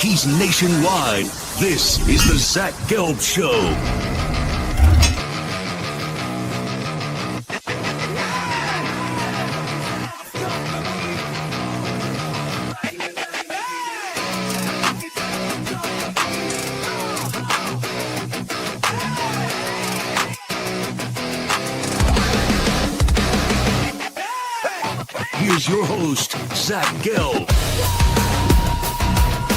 Yankees nationwide. This is the Zach Gelb Show. Here's your host, Zach Gelb.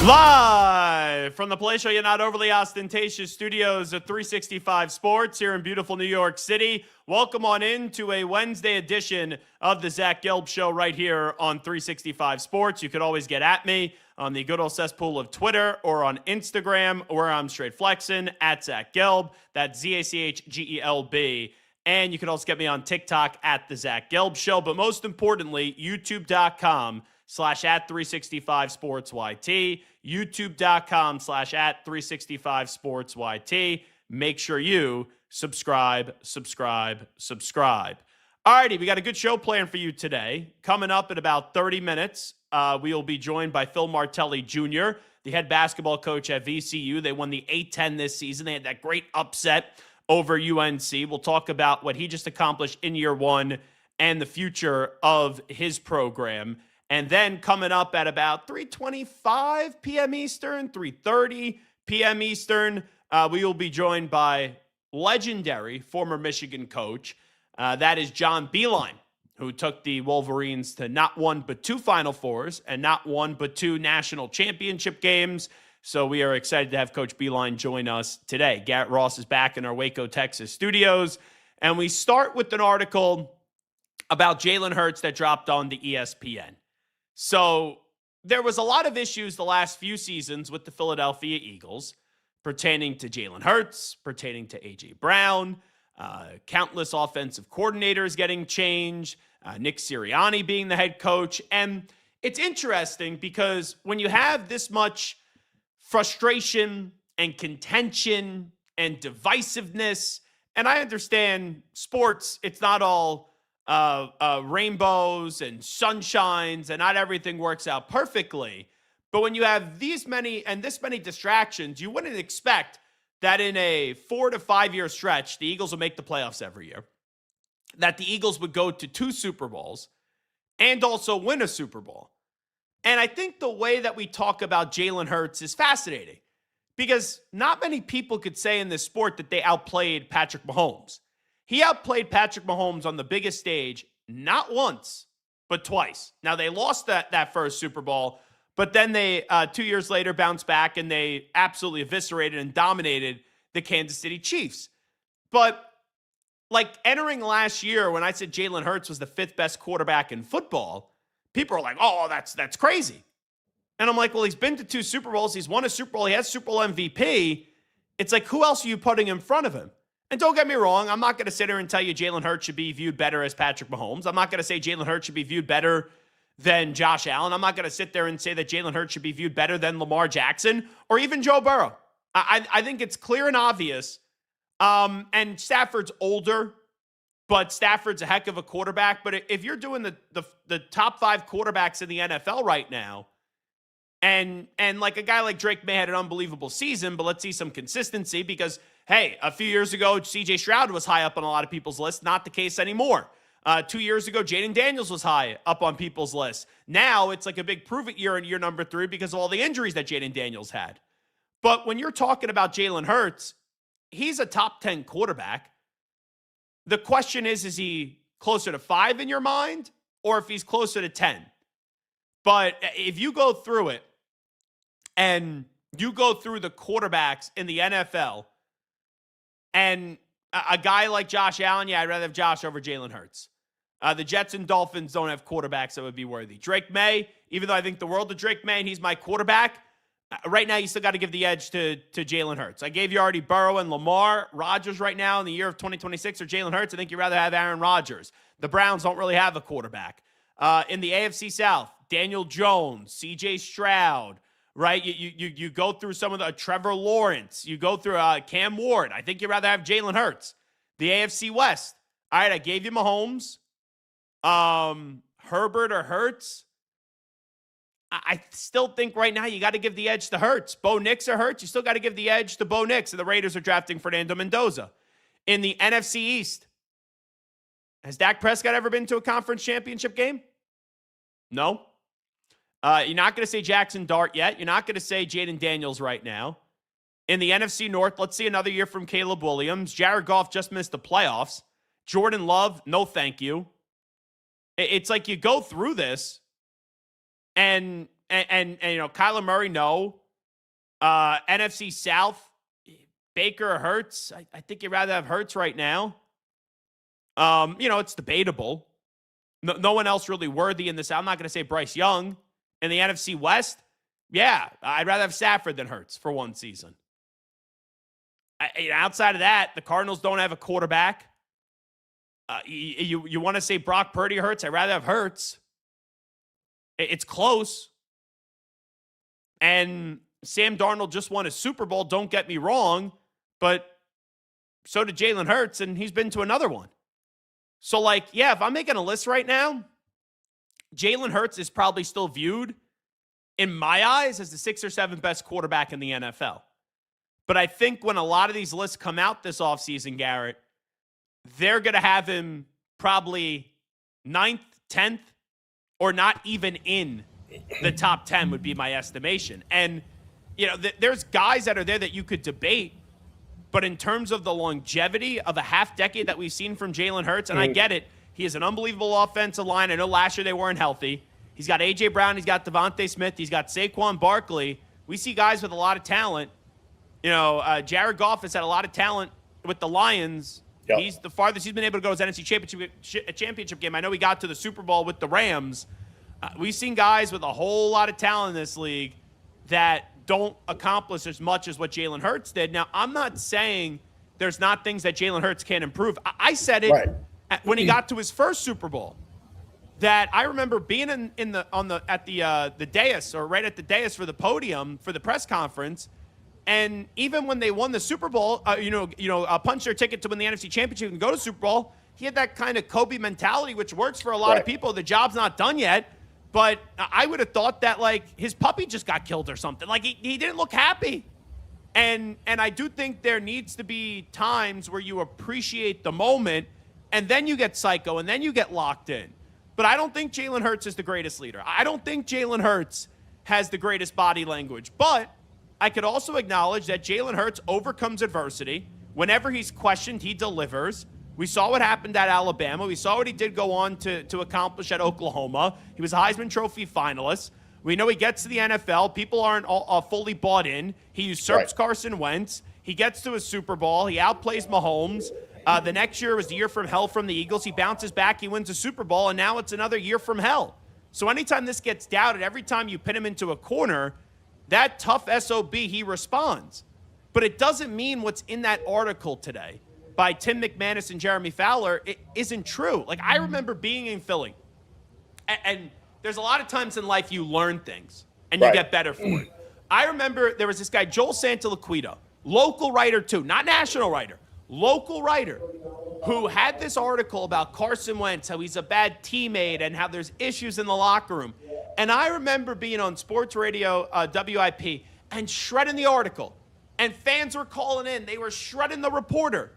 Live from the palatial yet not overly ostentatious studios of 365 Sports here in beautiful New York City. Welcome on in to a Wednesday edition of the Zach Gelb Show right here on 365 Sports. You could always get at me on the good old cesspool of Twitter or on Instagram, where I'm straight flexing at Zach Gelb. That's ZACHGELB. And you can also get me on TikTok at the Zach Gelb Show. But most importantly, youtube.com/@365SportsYT. youtube.com/@365SportsYT. Make sure you subscribe. Alrighty, we got a good show planned for you today. Coming up in about 30 minutes, we will be joined by Phil Martelli Jr., the head basketball coach at VCU. They won the A-10 this season. They had that great upset over UNC. We'll talk about what he just accomplished in year one and the future of his program. And then coming up at about 3:25 p.m. Eastern, 3:30 p.m. Eastern, we will be joined by legendary former Michigan coach. That is John Beilein, who took the Wolverines to not one but two Final Fours and not one but two national championship games. So we are excited to have Coach Beilein join us today. Garrett Ross is back in our Waco, Texas studios. And we start with an article about Jalen Hurts that dropped on the ESPN. So there was a lot of issues the last few seasons with the Philadelphia Eagles pertaining to Jalen Hurts, pertaining to A.J. Brown, countless offensive coordinators getting changed, Nick Sirianni being the head coach. And it's interesting because when you have this much frustration and contention and divisiveness, and I understand sports, it's not all rainbows and sunshines, and not everything works out perfectly. But when you have this many distractions, you wouldn't expect that in a 4 to 5 year stretch, the Eagles will make the playoffs every year, that the Eagles would go to 2 Super Bowls and also win a Super Bowl. And I think the way that we talk about Jalen Hurts is fascinating because not many people could say in this sport that they outplayed Patrick Mahomes. He outplayed Patrick Mahomes on the biggest stage, not once, but twice. Now, they lost that first Super Bowl, but then they, 2 years later, bounced back and they absolutely eviscerated and dominated the Kansas City Chiefs. But like entering last year, when I said Jalen Hurts was the 5th best quarterback in football, people are like, oh, that's crazy. And I'm like, well, he's been to 2 Super Bowls. He's won a Super Bowl. He has Super Bowl MVP. It's like, who else are you putting in front of him? And don't get me wrong, I'm not going to sit here and tell you Jalen Hurts should be viewed better as Patrick Mahomes. I'm not going to say Jalen Hurts should be viewed better than Josh Allen. I'm not going to sit there and say that Jalen Hurts should be viewed better than Lamar Jackson or even Joe Burrow. I think it's clear and obvious. And Stafford's older, but Stafford's a heck of a quarterback. But if you're doing the top 5 quarterbacks in the NFL right now, and like a guy like Drake May had an unbelievable season, but let's see some consistency because, hey, a few years ago, C.J. Stroud was high up on a lot of people's lists. Not the case anymore. 2 years ago, Jaden Daniels was high up on people's lists. Now it's like a big prove-it year in year number 3 because of all the injuries that Jaden Daniels had. But when you're talking about Jalen Hurts, he's a top 10 quarterback. The question is he closer to 5 in your mind or if he's closer to 10? But if you go through it and you go through the quarterbacks in the NFL and a guy like Josh Allen, yeah, I'd rather have Josh over Jalen Hurts. The Jets and Dolphins don't have quarterbacks that would be worthy. Drake May, even though I think the world of Drake May and he's my quarterback, right now you still got to give the edge to Jalen Hurts. I gave you already Burrow and Lamar. Rodgers right now in the year of 2026 or Jalen Hurts. I think you'd rather have Aaron Rodgers. The Browns don't really have a quarterback. In the AFC South, Daniel Jones, C.J. Stroud, right? You go through some of the Trevor Lawrence. You go through Cam Ward. I think you'd rather have Jalen Hurts. The AFC West. All right, I gave you Mahomes. Herbert or Hurts. I still think right now you got to give the edge to Hurts. Bo Nix or Hurts, you still got to give the edge to Bo Nix, and the Raiders are drafting Fernando Mendoza. In the NFC East, has Dak Prescott ever been to a conference championship game? No. You're not going to say Jackson Dart yet. You're not going to say Jaden Daniels right now. In the NFC North, let's see another year from Caleb Williams. Jared Goff just missed the playoffs. Jordan Love, no thank you. It's like you go through this, and Kyler Murray, no. NFC South, Baker or Hurts. I think you'd rather have Hurts right now. It's debatable. No one else really worthy in this. I'm not going to say Bryce Young. In the NFC West, yeah, I'd rather have Stafford than Hurts for one season. Outside of that, the Cardinals don't have a quarterback. You want to say Brock Purdy or Hurts? I'd rather have Hurts. It's close. And Sam Darnold just won a Super Bowl, don't get me wrong, but so did Jalen Hurts, and he's been to another one. So, if I'm making a list right now, Jalen Hurts is probably still viewed, in my eyes, as the 6th or 7th best quarterback in the NFL. But I think when a lot of these lists come out this offseason, Garrett, they're going to have him probably 9th, 10th, or not even in the top 10 would be my estimation. And, there's guys that are there that you could debate, but in terms of the longevity of a half decade that we've seen from Jalen Hurts, and I get it, he has an unbelievable offensive line. I know last year they weren't healthy. He's got A.J. Brown. He's got Devontae Smith. He's got Saquon Barkley. We see guys with a lot of talent. Jared Goff has had a lot of talent with the Lions. Yep. He's the farthest he's been able to go is NFC championship game. I know he got to the Super Bowl with the Rams. We've seen guys with a whole lot of talent in this league that don't accomplish as much as what Jalen Hurts did. Now, I'm not saying there's not things that Jalen Hurts can improve. I said it when he got to his first Super Bowl, that I remember being at the dais, or right at the dais for the podium for the press conference, and even when they won the Super Bowl, punch their ticket to win the NFC Championship and go to Super Bowl, he had that kind of Kobe mentality, which works for a lot of people. The job's not done yet, but I would have thought that his puppy just got killed or something. He didn't look happy. And I do think there needs to be times where you appreciate the moment, and then you get psycho, and then you get locked in. But I don't think Jalen Hurts is the greatest leader. I don't think Jalen Hurts has the greatest body language. But I could also acknowledge that Jalen Hurts overcomes adversity. Whenever he's questioned, he delivers. We saw what happened at Alabama. We saw what he did go on to accomplish at Oklahoma. He was a Heisman Trophy finalist. We know he gets to the NFL. People aren't fully bought in. He usurps Carson Wentz. He gets to a Super Bowl. He outplays Mahomes. The next year was the year from hell from the Eagles. He bounces back. He wins a Super Bowl, and now it's another year from hell. So anytime this gets doubted, every time you pin him into a corner, that tough SOB, he responds. But it doesn't mean what's in that article today by Tim McManus and Jeremy Fowler, it isn't true. I remember being in Philly, and there's a lot of times in life you learn things, and you get better for it. I remember there was this guy, Joel Santalaquita, local writer too, not national writer, local writer, who had this article about Carson Wentz, how he's a bad teammate and how there's issues in the locker room. And I remember being on sports radio, WIP, and shredding the article. And fans were calling in. They were shredding the reporter.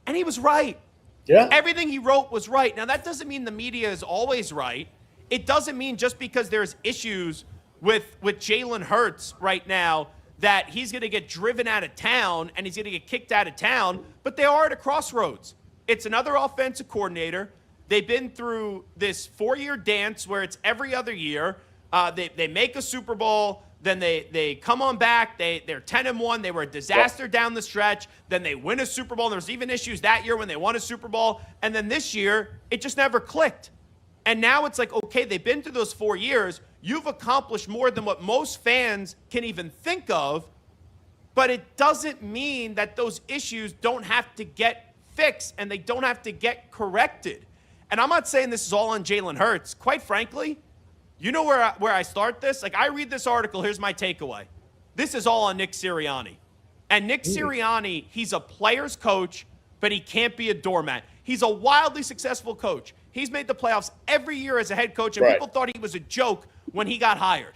And he was right. Yeah. Everything he wrote was right. Now, that doesn't mean the media is always right. It doesn't mean just because there's issues with Jalen Hurts right now that he's going to get driven out of town and he's going to get kicked out of town. But they are at a crossroads. It's another offensive coordinator. They've been through this 4-year dance where it's every other year. They make a Super Bowl. Then they come on back. They're 10-1. They were a disaster down the stretch. Then they win a Super Bowl. There was even issues that year when they won a Super Bowl. And then this year, it just never clicked. And now it's okay, they've been through those 4 years. You've accomplished more than what most fans can even think of. But it doesn't mean that those issues don't have to get fixed and they don't have to get corrected. And I'm not saying this is all on Jalen Hurts. Quite frankly, you know where I start this? I read this article, here's my takeaway. This is all on Nick Sirianni. And Nick Sirianni, he's a player's coach, but he can't be a doormat. He's a wildly successful coach. He's made the playoffs every year as a head coach, and people thought he was a joke when he got hired.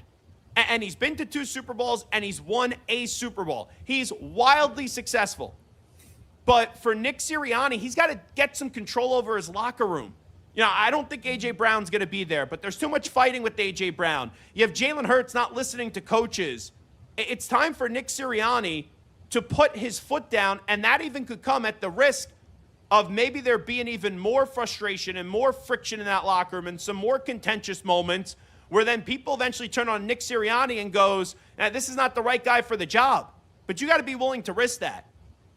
And he's been to 2 Super Bowls, and he's won a Super Bowl. He's wildly successful. But for Nick Sirianni, he's got to get some control over his locker room. I don't think A.J. Brown's going to be there, but there's too much fighting with A.J. Brown. You have Jalen Hurts not listening to coaches. It's time for Nick Sirianni to put his foot down, and that even could come at the risk of maybe there being even more frustration and more friction in that locker room and some more contentious moments where then people eventually turn on Nick Sirianni and goes, this is not the right guy for the job. But you got to be willing to risk that.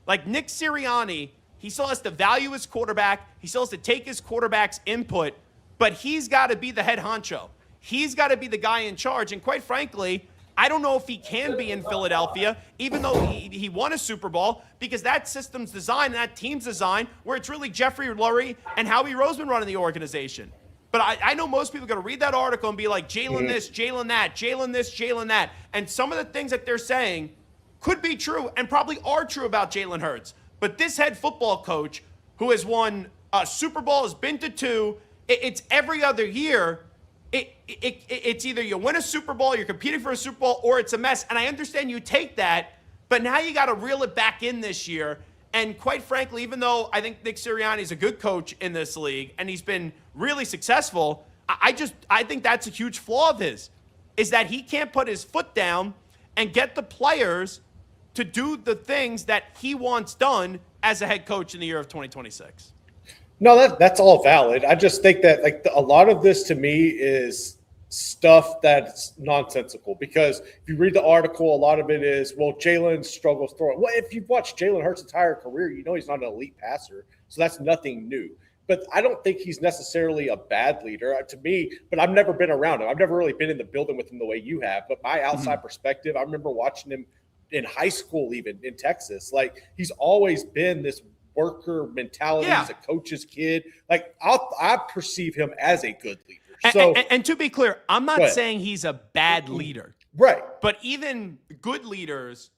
Like Nick Sirianni, he still has to value his quarterback. He still has to take his quarterback's input, but he's got to be the head honcho. He's got to be the guy in charge. And quite frankly, I don't know if he can be in Philadelphia, even though he won a Super Bowl, because that system's designed and that team's designed where it's really Jeffrey Lurie and Howie Roseman running the organization. But I know most people are going to read that article and be like, Jalen this, Jalen that, Jalen this, Jalen that. And some of the things that they're saying could be true and probably are true about Jalen Hurts. But this head football coach who has won a Super Bowl, has been to 2, it's every other year. It's either you win a Super Bowl, you're competing for a Super Bowl, or it's a mess. And I understand you take that, but now you got to reel it back in this year. And quite frankly, even though I think Nick Sirianni is a good coach in this league and he's been really successful, I think that's a huge flaw of his, is that he can't put his foot down and get the players to do the things that he wants done as a head coach in the year of 2026. No, that's all valid. I just think that a lot of this to me is stuff that's nonsensical, because if you read the article, a lot of it is, well, Jalen struggles throwing. Well, if you've watched Jalen Hurts' entire career, you know he's not an elite passer, so that's nothing new. But I don't think he's necessarily a bad leader to me, but I've never been around him. I've never really been in the building with him the way you have. But my outside perspective, I remember watching him in high school, even in Texas. Like, he's always been this worker mentality. Yeah. He's a coach's kid. Like, I perceive him as a good leader. So, and to be clear, I'm not saying he's a bad leader. Right. But even good leaders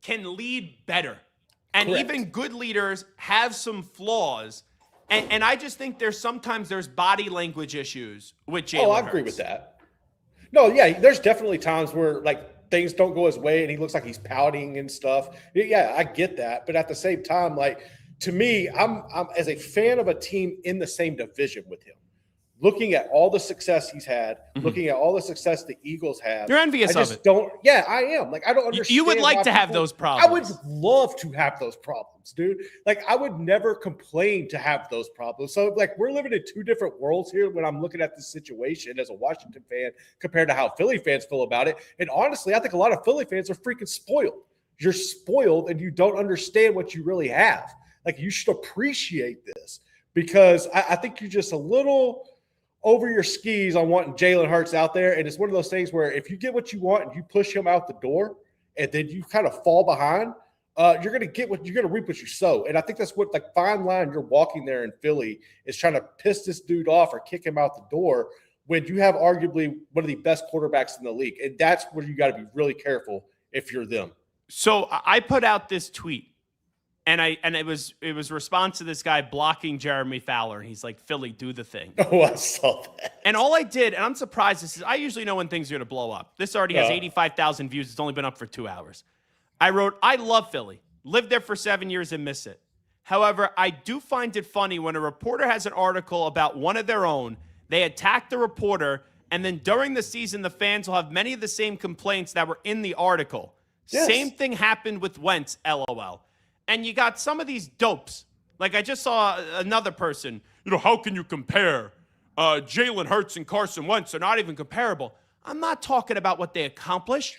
can lead better. And Correct. Even good leaders have some flaws. And I just think sometimes there's body language issues with Jalen I agree with that. No, yeah, there's definitely times where, like, things don't go his way and he looks like he's pouting and stuff. Yeah, I get that. But at the same time, like, to me, I'm as a fan of a team in the same division with him, looking at all the success he's had, looking at all the success the Eagles have. You're envious of it. Yeah, I am. Like, I don't understand. You would like to have those problems. I would love to have those problems, dude. Like, I would never complain to have those problems. So, like, we're living in 2 different worlds here when I'm looking at this situation as a Washington fan compared to how Philly fans feel about it. And honestly, I think a lot of Philly fans are freaking spoiled. You're spoiled and you don't understand what you really have. Like, you should appreciate this, because I think you're just a little over your skis on wanting Jalen Hurts out there. And it's one of those things where if you get what you want and you push him out the door and then you kind of fall behind, you're going to reap what you sow. And I think that's what, like, fine line you're walking there in Philly is trying to piss this dude off or kick him out the door when you have arguably one of the best quarterbacks in the league. And that's where you got to be really careful if you're them. So I put out this tweet. And it was a response to this guy blocking Jeremy Fowler. And he's like, Philly, do the thing. Oh, I saw that. And all I did, and I'm surprised, I usually know when things are going to blow up. This already has 85,000 views. It's only been up for 2 hours. I wrote, I love Philly. Lived there for 7 years and miss it. However, I do find it funny when a reporter has an article about one of their own, they attack the reporter, and then during the season, the fans will have many of the same complaints that were in the article. Yes. Same thing happened with Wentz, LOL. And you got some of these dopes. Like, I just saw another person, how can you compare Jalen Hurts and Carson Wentz? They're not even comparable. I'm not talking about what they accomplished.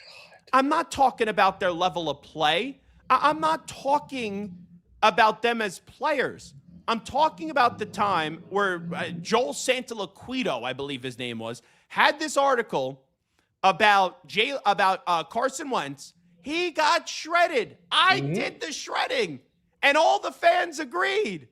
I'm not talking about their level of play. I'm not talking about them as players. I'm talking about the time where Joel Santoliquito, I believe his name was, had this article about Carson Wentz. He got shredded. I did the shredding. And all the fans agreed.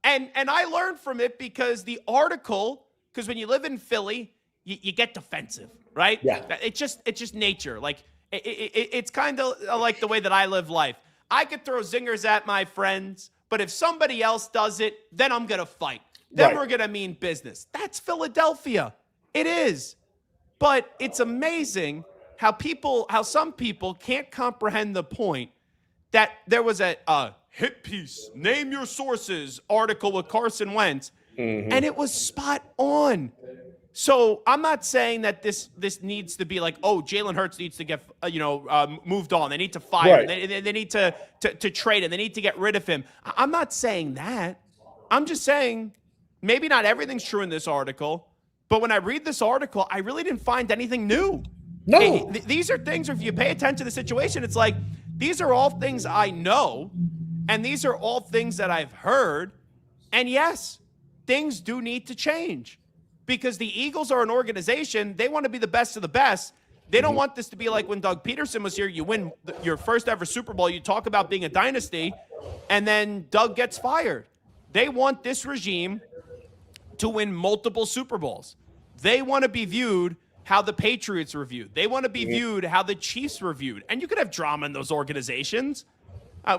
And I learned from it because the article, because when you live in Philly, you get defensive, right? Yeah. It's just nature. Like, it's kind of like the way that I live life. I could throw zingers at my friends, but if somebody else does it, then I'm going to fight. Then we're going to mean business. That's Philadelphia. It is. But it's amazing how some people can't comprehend the point that there was a hit piece, name your sources article with Carson Wentz, and it was spot on. So I'm not saying that this needs to be like, oh, Jalen Hurts needs to get moved on. They need to fire him. They need to trade him. They need to get rid of him. I'm not saying that. I'm just saying maybe not everything's true in this article, but when I read this article, I really didn't find anything new. No. These are things, if you pay attention to the situation, it's like these are all things I know, and these are all things that I've heard. And yes, things do need to change. Because the Eagles are an organization, they want to be the best of the best. They don't want this to be like when Doug Peterson was here. You win your first ever Super Bowl. You talk about being a dynasty, and then Doug gets fired. They want this regime to win multiple Super Bowls. They want to be viewed how the Patriots were viewed. They want to be viewed how the Chiefs were viewed. And you could have drama in those organizations.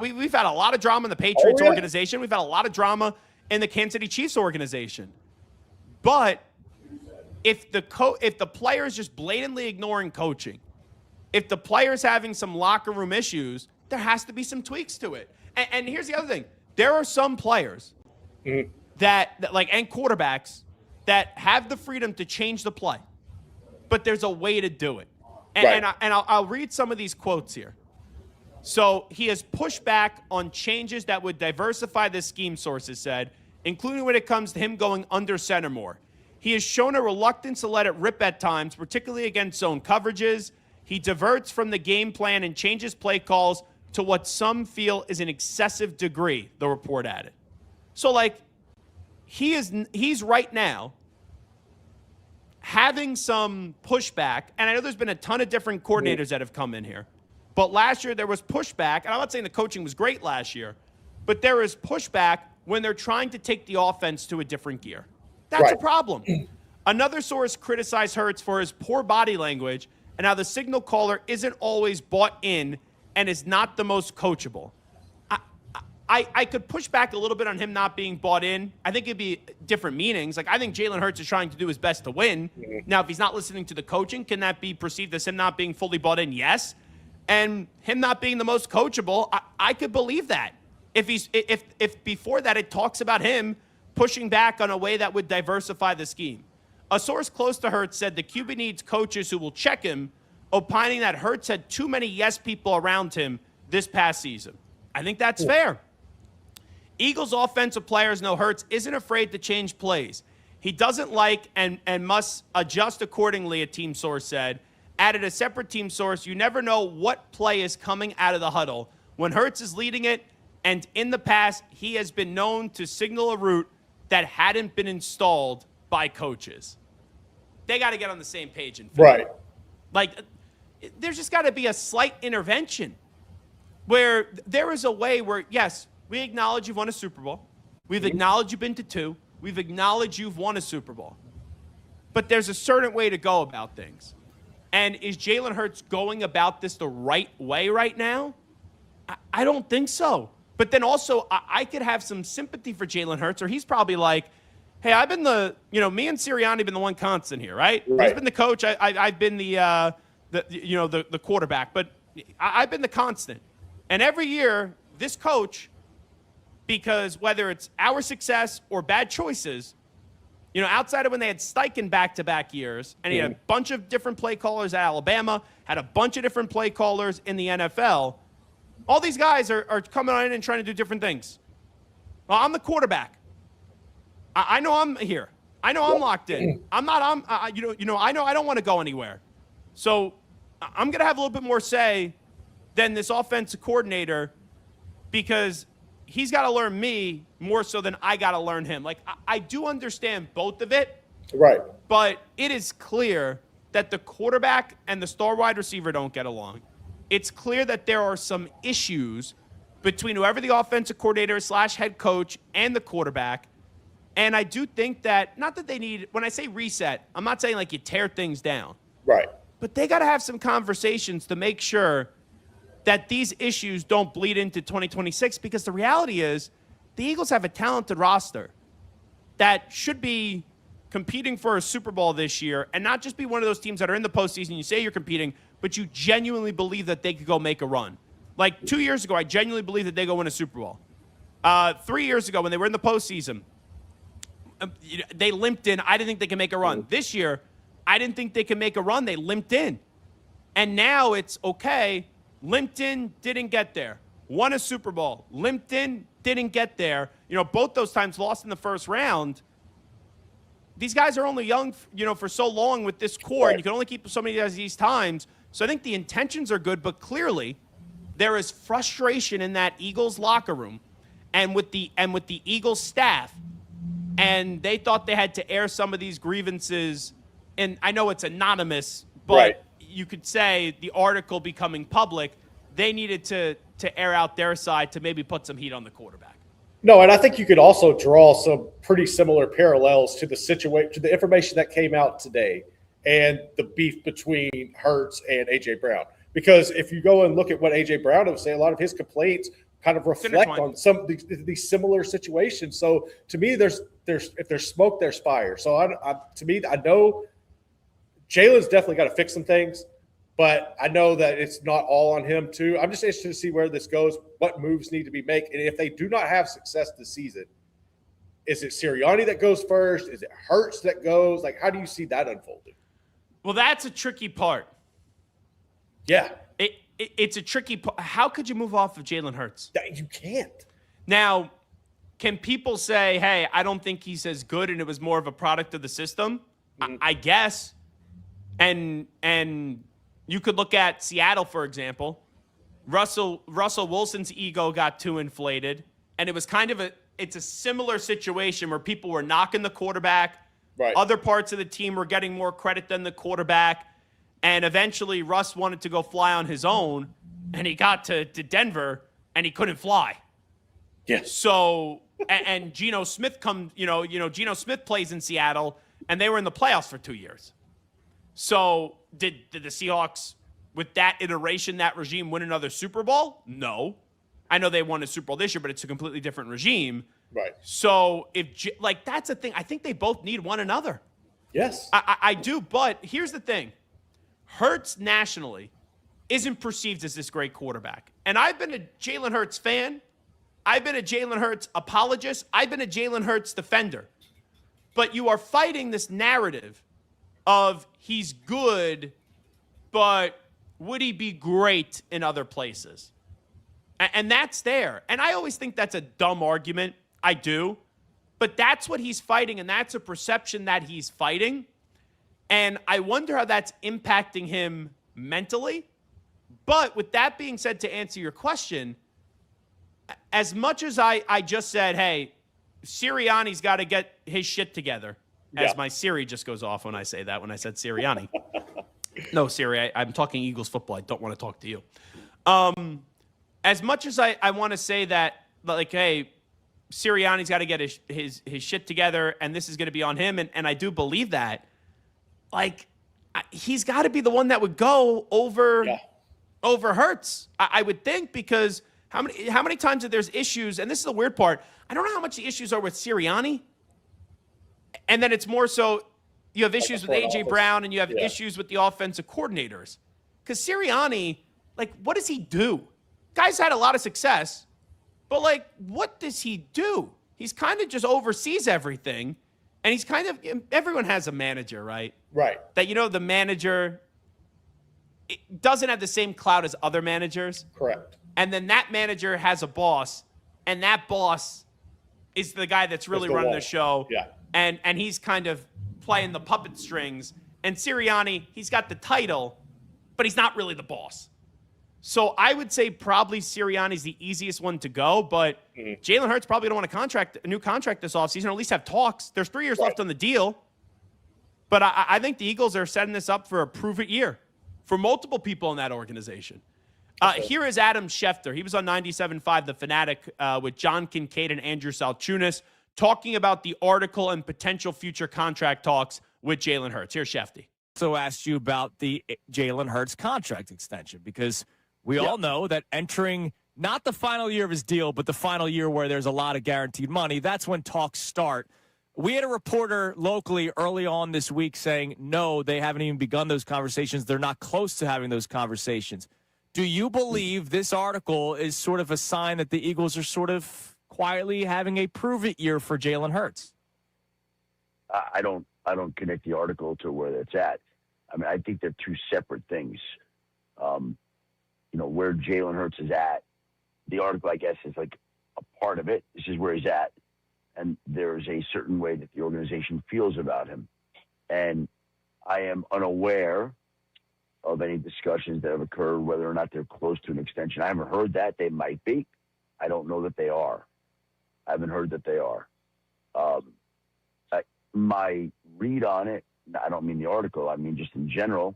We've had a lot of drama in the Patriots organization. We've had a lot of drama in the Kansas City Chiefs organization. But if the players just blatantly ignoring coaching, if the players having some locker room issues, there has to be some tweaks to it. And here's the other thing. There are some players that and quarterbacks that have the freedom to change the play, but there's a way to do it. And I'll read some of these quotes here. So he has pushed back on changes that would diversify the scheme, sources said, including when it comes to him going under center more. He has shown a reluctance to let it rip at times, particularly against zone coverages. He diverts from the game plan and changes play calls to what some feel is an excessive degree, the report added. So, he's right now having some pushback, and I know there's been a ton of different coordinators that have come in here, but last year there was pushback, and I'm not saying the coaching was great last year, but there is pushback when they're trying to take the offense to a different gear. That's a problem. Another source criticized Hurts for his poor body language and how the signal caller isn't always bought in and is not the most coachable. I could push back a little bit on him not being bought in. I think it'd be different meanings. I think Jalen Hurts is trying to do his best to win. Now, if he's not listening to the coaching, can that be perceived as him not being fully bought in? Yes. And him not being the most coachable, I could believe that. If before that it talks about him pushing back on a way that would diversify the scheme. A source close to Hurts said the QB needs coaches who will check him, opining that Hurts had too many yes people around him this past season. I think that's fair. Eagles offensive players know Hurts isn't afraid to change plays. He doesn't like and must adjust accordingly, a team source said. Added a separate team source, you never know what play is coming out of the huddle. When Hurts is leading it, and in the past, he has been known to signal a route that hadn't been installed by coaches. They got to get on the same page. There's just got to be a slight intervention where there is a way where, yes, we acknowledge you've won a Super Bowl. We've acknowledged you've been to 2. We've acknowledged you've won a Super Bowl. But there's a certain way to go about things. And is Jalen Hurts going about this the right way right now? I don't think so. But then also, I could have some sympathy for Jalen Hurts, or he's probably like, hey, I've been me and Sirianni have been the one constant here, right? He's been the coach. I've been the quarterback, but I've been the constant. And every year, this coach, because whether it's our success or bad choices, outside of when they had Steichen back-to-back years, and he had a bunch of different play callers at Alabama, had a bunch of different play callers in the NFL, all these guys are coming on in and trying to do different things. Well, I'm the quarterback. I know I'm here. I know I'm locked in. I know I don't want to go anywhere. So I'm going to have a little bit more say than this offensive coordinator because he's got to learn me more so than I got to learn him. I do understand both of it. Right. But it is clear that the quarterback and the star wide receiver don't get along. It's clear that there are some issues between whoever the offensive coordinator / head coach and the quarterback. And I do think that, not that they need, when I say reset, I'm not saying you tear things down. Right. But they got to have some conversations to make sure that these issues don't bleed into 2026, because the reality is the Eagles have a talented roster that should be competing for a Super Bowl this year and not just be one of those teams that are in the postseason. You say you're competing, but you genuinely believe that they could go make a run. Like 2 years ago, I genuinely believe that they go win a Super Bowl. 3 years ago, when they were in the postseason, they limped in. I didn't think they could make a run. This year, I didn't think they could make a run. They limped in. And now it's okay. Limped in, didn't get there. Won a Super Bowl. Limped in, didn't get there. Both those times lost in the first round. These guys are only young, for so long with this core, and you can only keep so many guys these times. So I think the intentions are good, but clearly there is frustration in that Eagles locker room and with the Eagles staff, and they thought they had to air some of these grievances. And I know it's anonymous, but you could say the article becoming public, they needed to air out their side to maybe put some heat on the quarterback. No, and I think you could also draw some pretty similar parallels to the situation, to the information that came out today and the beef between Hurts and A.J. Brown. Because if you go and look at what A.J. Brown would say, a lot of his complaints kind of reflect on some of these similar situations. So to me, there's if there's smoke, there's fire. So I know Jalen's definitely got to fix some things, but I know that it's not all on him too. I'm just interested to see where this goes, what moves need to be made. And if they do not have success this season, is it Sirianni that goes first? Is it Hurts that goes? Like, how do you see that unfolding? Well, that's a tricky part. Yeah. It's a tricky part. How could you move off of Jalen Hurts? You can't. Now, can people say, hey, I don't think he's as good and it was more of a product of the system? I guess. And you could look at Seattle, for example. Russell Wilson's ego got too inflated, and it was kind of it's a similar situation where people were knocking the quarterback. Right. Other parts of the team were getting more credit than the quarterback. And eventually Russ wanted to go fly on his own, and he got to Denver, and he couldn't fly. Yes. So, and Geno Smith Geno Smith plays in Seattle, and they were in the playoffs for 2 years. So did the Seahawks, with that iteration, that regime, win another Super Bowl? No. I know they won a Super Bowl this year, but it's a completely different regime. Right. So that's the thing. I think they both need one another. Yes. I do, but here's the thing. Hurts nationally isn't perceived as this great quarterback. And I've been a Jalen Hurts fan. I've been a Jalen Hurts apologist. I've been a Jalen Hurts defender. But you are fighting this narrative of he's good, but would he be great in other places? And that's there. And I always think that's a dumb argument. I do. But that's what he's fighting, and that's a perception that he's fighting. And I wonder how that's impacting him mentally. But with that being said, to answer your question, as much as I just said, hey, Sirianni's got to get his shit together, as my Siri just goes off when I say that, when I said Sirianni. No, Siri, I'm talking Eagles football. I don't want to talk to you. As much as I want to say that, like, hey, Sirianni's got to get his shit together, and this is going to be on him, and I do believe that, like, he's got to be the one that would go over Hurts, I would think, because how many times that there's issues, and this is the weird part, I don't know how much the issues are with Sirianni, and then it's more so you have issues with A.J. Brown and you have issues with the offensive coordinators. Because Sirianni, like, what does he do? Guy's had a lot of success, but, like, what does he do? He's kind of just oversees everything, and he's kind of – everyone has a manager, right? Right. That, the manager doesn't have the same clout as other managers. Correct. And then that manager has a boss, and that boss is the guy that's really running the show. Yeah. And he's kind of playing the puppet strings. And Sirianni, he's got the title, but he's not really the boss. So I would say probably Sirianni's the easiest one to go, but Jalen Hurts probably don't want a new contract this offseason, or at least have talks. There's 3 years left on the deal. But I think the Eagles are setting this up for a prove-it year for multiple people in that organization. Here is Adam Schefter. He was on 97.5 The Fanatic with John Kincaid and Andrew Salchunas talking about the article and potential future contract talks with Jalen Hurts. Here's Shefty. Also asked you about the Jalen Hurts contract extension, because we all know that entering not the final year of his deal, but the final year where there's a lot of guaranteed money, that's when talks start We had a reporter locally early on this week saying, no, they haven't even begun those conversations. They're not close to having those conversations. Do you believe this article is sort of a sign that the Eagles are sort of quietly having a prove-it year for Jalen Hurts? I don't connect the article to where it's at. I mean, I think they're two separate things. Where Jalen Hurts is at, the article, I guess, is like a part of it. This is where he's at. And there's a certain way that the organization feels about him. And I am unaware of any discussions that have occurred, whether or not they're close to an extension. I haven't heard that. They might be. I don't know that they are. I haven't heard that they are. My read on it, I don't mean the article, I mean just in general,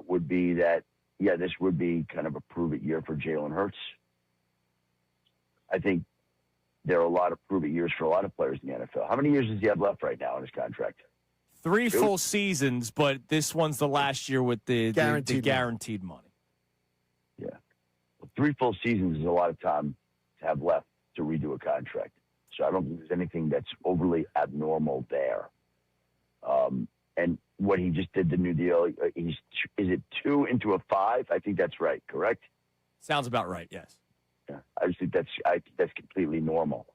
would be that, yeah, this would be kind of a prove-it year for Jalen Hurts. I think there are a lot of prove-it years for a lot of players in the NFL. How many years does he have left right now on his contract? 3 full seasons, but this one's the last year with the guaranteed money. Yeah. Well, 3 full seasons is a lot of time to have left to redo a contract. So I don't think there's anything that's overly abnormal there. And what he just did, the new deal, is it 2 into a 5? I think that's right, correct? Sounds about right, yes. Yeah, I just think that's completely normal.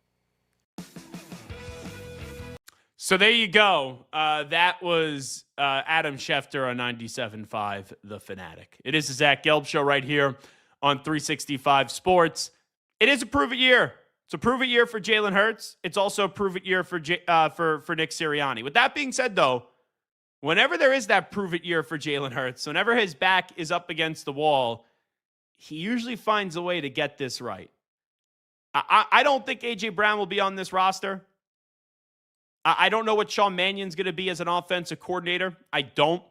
So there you go. That was Adam Schefter on 97.5, The Fanatic. It is the Zach Gelb Show right here on 365 Sports. It is a prove-it year. It's a prove-it year for Jalen Hurts. It's also a prove-it year for Nick Sirianni. With that being said, though, whenever there is that prove-it year for Jalen Hurts, whenever his back is up against the wall, he usually finds a way to get this right. I don't think A.J. Brown will be on this roster. I don't know what Sean Mannion's going to be as an offensive coordinator. I don't.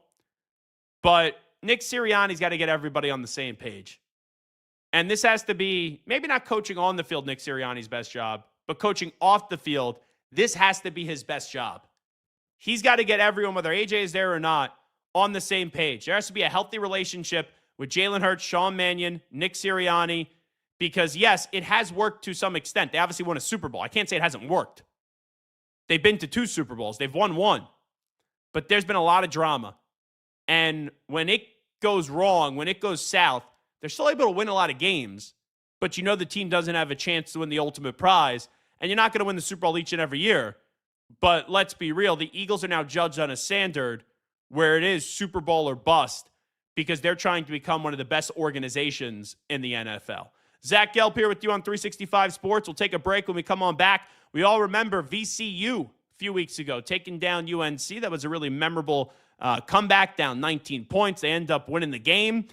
But Nick Sirianni's got to get everybody on the same page. And this has to be maybe not coaching on the field, Nick Sirianni's best job, but coaching off the field. This has to be his best job. He's got to get everyone, whether AJ is there or not, on the same page. There has to be a healthy relationship with Jalen Hurts, Sean Mannion, Nick Sirianni, because yes, it has worked to some extent. They obviously won a Super Bowl. I can't say it hasn't worked. They've been to 2 Super Bowls. They've won 1. But there's been a lot of drama. And when it goes wrong, when it goes south, they're still able to win a lot of games, but you know the team doesn't have a chance to win the ultimate prize, and you're not going to win the Super Bowl each and every year. But let's be real, the Eagles are now judged on a standard where it is Super Bowl or bust because they're trying to become one of the best organizations in the NFL. Zach Gelb here with you on 365 Sports. We'll take a break. When we come on back, we all remember VCU a few weeks ago taking down UNC. That was a really memorable comeback, down 19 points. They end up winning the game.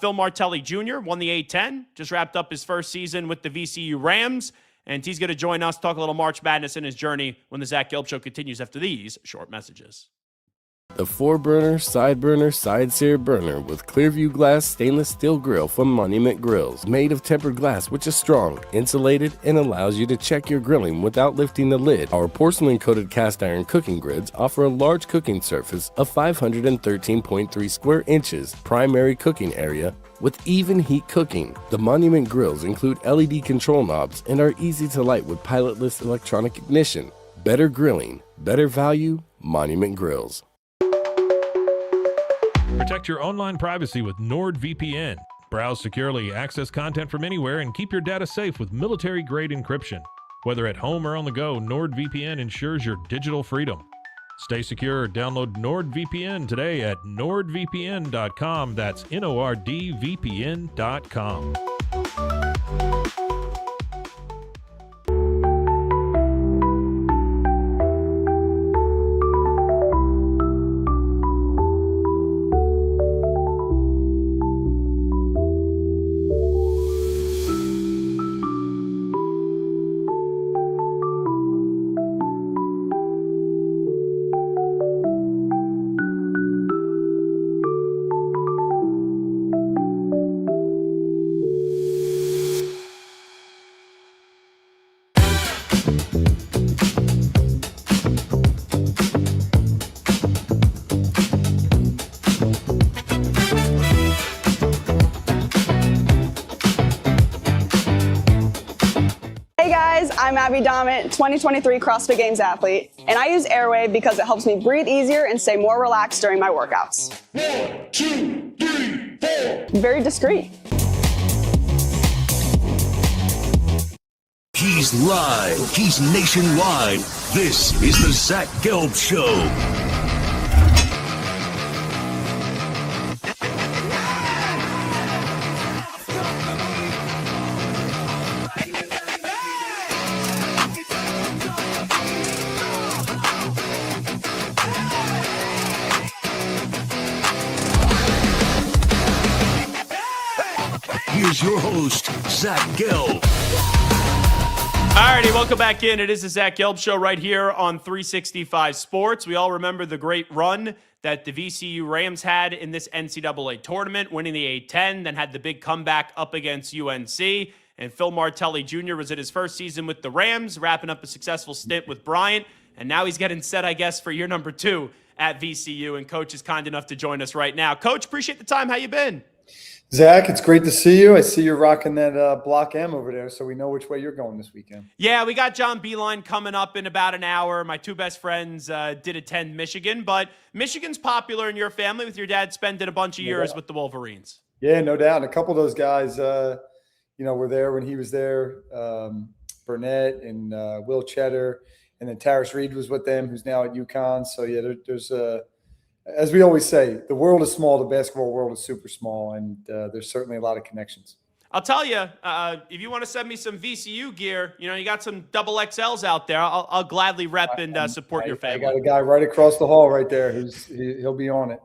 Phil Martelli Jr. won the A-10, just wrapped up his first season with the VCU Rams, and he's going to join us, talk a little March Madness in his journey when the Zach Gelb Show continues after these short messages. The 4-burner, side sear burner with Clearview Glass stainless steel grill from Monument Grills. Made of tempered glass, which is strong, insulated, and allows you to check your grilling without lifting the lid. Our porcelain-coated cast iron cooking grids offer a large cooking surface of 513.3 square inches, primary cooking area, with even heat cooking. The Monument Grills include LED control knobs and are easy to light with pilotless electronic ignition. Better grilling, better value, Monument Grills. Protect your online privacy with NordVPN. Browse securely, access content from anywhere, and keep your data safe with military-grade encryption. Whether at home or on the go, NordVPN ensures your digital freedom. Stay secure. Download NordVPN today at nordvpn.com. That's NORDVPN.com. I'm Abby Dommett, 2023 CrossFit Games athlete, and I use Airwave because it helps me breathe easier and stay more relaxed during my workouts. 1, 2, 3, 4. Very discreet. He's live. He's nationwide. This is the Zach Gelb Show. Here's your host, Zach Gelb. Alrighty, welcome back in. It is the Zach Gelb Show right here on 365 Sports. We all remember the great run that the VCU Rams had in this NCAA tournament, winning the A-10, then had the big comeback up against UNC. And Phil Martelli Jr. was in his first season with the Rams, wrapping up a successful stint with Bryant. And now he's getting set, I guess, for year number 2 at VCU. And Coach is kind enough to join us right now. Coach, appreciate the time. How you been? Zach, it's great to see you. I see you're rocking that Block M over there, so we know which way you're going this weekend. Yeah, we got John Beilein coming up in about an hour. My 2 best friends did attend Michigan, but Michigan's popular in your family with your dad spending a bunch of years with the Wolverines. Yeah, no doubt. A couple of those guys, were there when he was there. Burnett and Will Cheddar, and then Taris Reed was with them, who's now at UConn. So, yeah, there's as we always say, the world is small, the basketball world is super small, and there's certainly a lot of connections. I'll tell you, if you want to send me some VCU gear, you got some double XLs out there. I'll gladly rep and support your family. I got a guy right across the hall right there he'll be on it.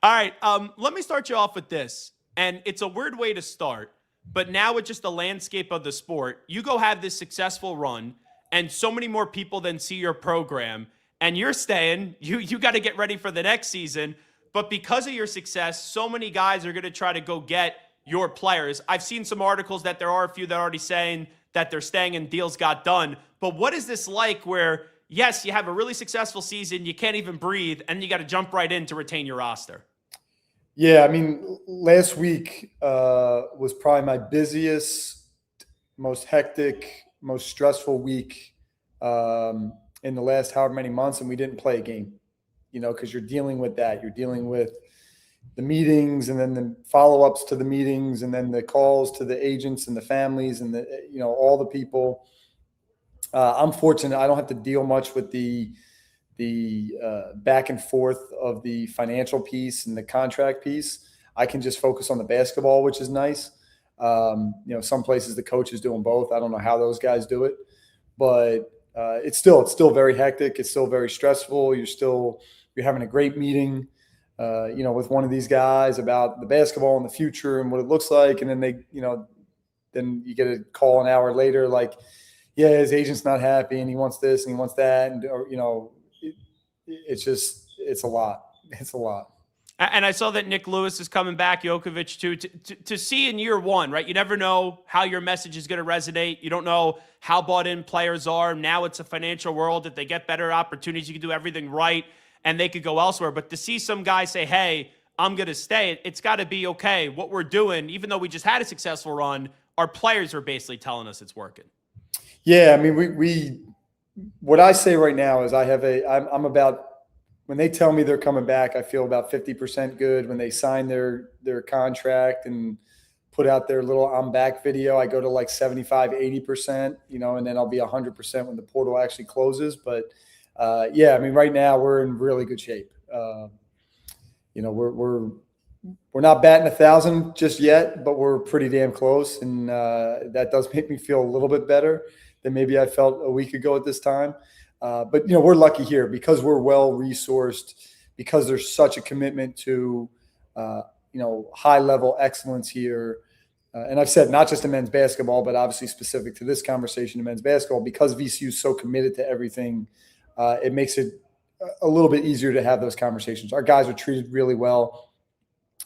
All right, let me start you off with this, and it's a weird way to start, but now with just the landscape of the sport, you go have this successful run, and so many more people then see your program. And you're staying, you got to get ready for the next season. But because of your success, so many guys are going to try to go get your players. I've seen some articles that there are a few that are already saying that they're staying and deals got done. But what is this like where, yes, you have a really successful season, you can't even breathe, and you got to jump right in to retain your roster? Yeah, I mean, last week was probably my busiest, most hectic, most stressful week in the last however many months, and we didn't play a game, because you're dealing with that. You're dealing with the meetings and then the follow-ups to the meetings and then the calls to the agents and the families and all the people. I'm fortunate. I don't have to deal much with the back and forth of the financial piece and the contract piece. I can just focus on the basketball, which is nice. Some places the coach is doing both. I don't know how those guys do it, but it's still very hectic. It's still very stressful. You're having a great meeting, with one of these guys about the basketball in the future and what it looks like. And then then you get a call an hour later, like, yeah, his agent's not happy and he wants this and he wants that. And, it's a lot. It's a lot. And I saw that Nick Lewis is coming back, Jokovic too, to see in year one, right? You never know how your message is going to resonate. You don't know how bought in players are. Now it's a financial world. If they get better opportunities, you can do everything right and they could go elsewhere. But to see some guy say, hey, I'm going to stay, it's got to be okay. What we're doing, even though we just had a successful run, our players are basically telling us it's working. Yeah, I mean, what I say right now is I'm about, when they tell me they're coming back, I feel about 50% good. When they sign their contract and put out their little I'm back video, I go to like 75, 80%, and then I'll be 100% when the portal actually closes. But yeah, I mean, right now we're in really good shape. We're not batting 1,000 just yet, but we're pretty damn close. And that does make me feel a little bit better than maybe I felt a week ago at this time. But, we're lucky here because we're well-resourced, because there's such a commitment to, high-level excellence here. And I've said not just in men's basketball, but obviously specific to this conversation in men's basketball, because VCU is so committed to everything, it makes it a little bit easier to have those conversations. Our guys are treated really well.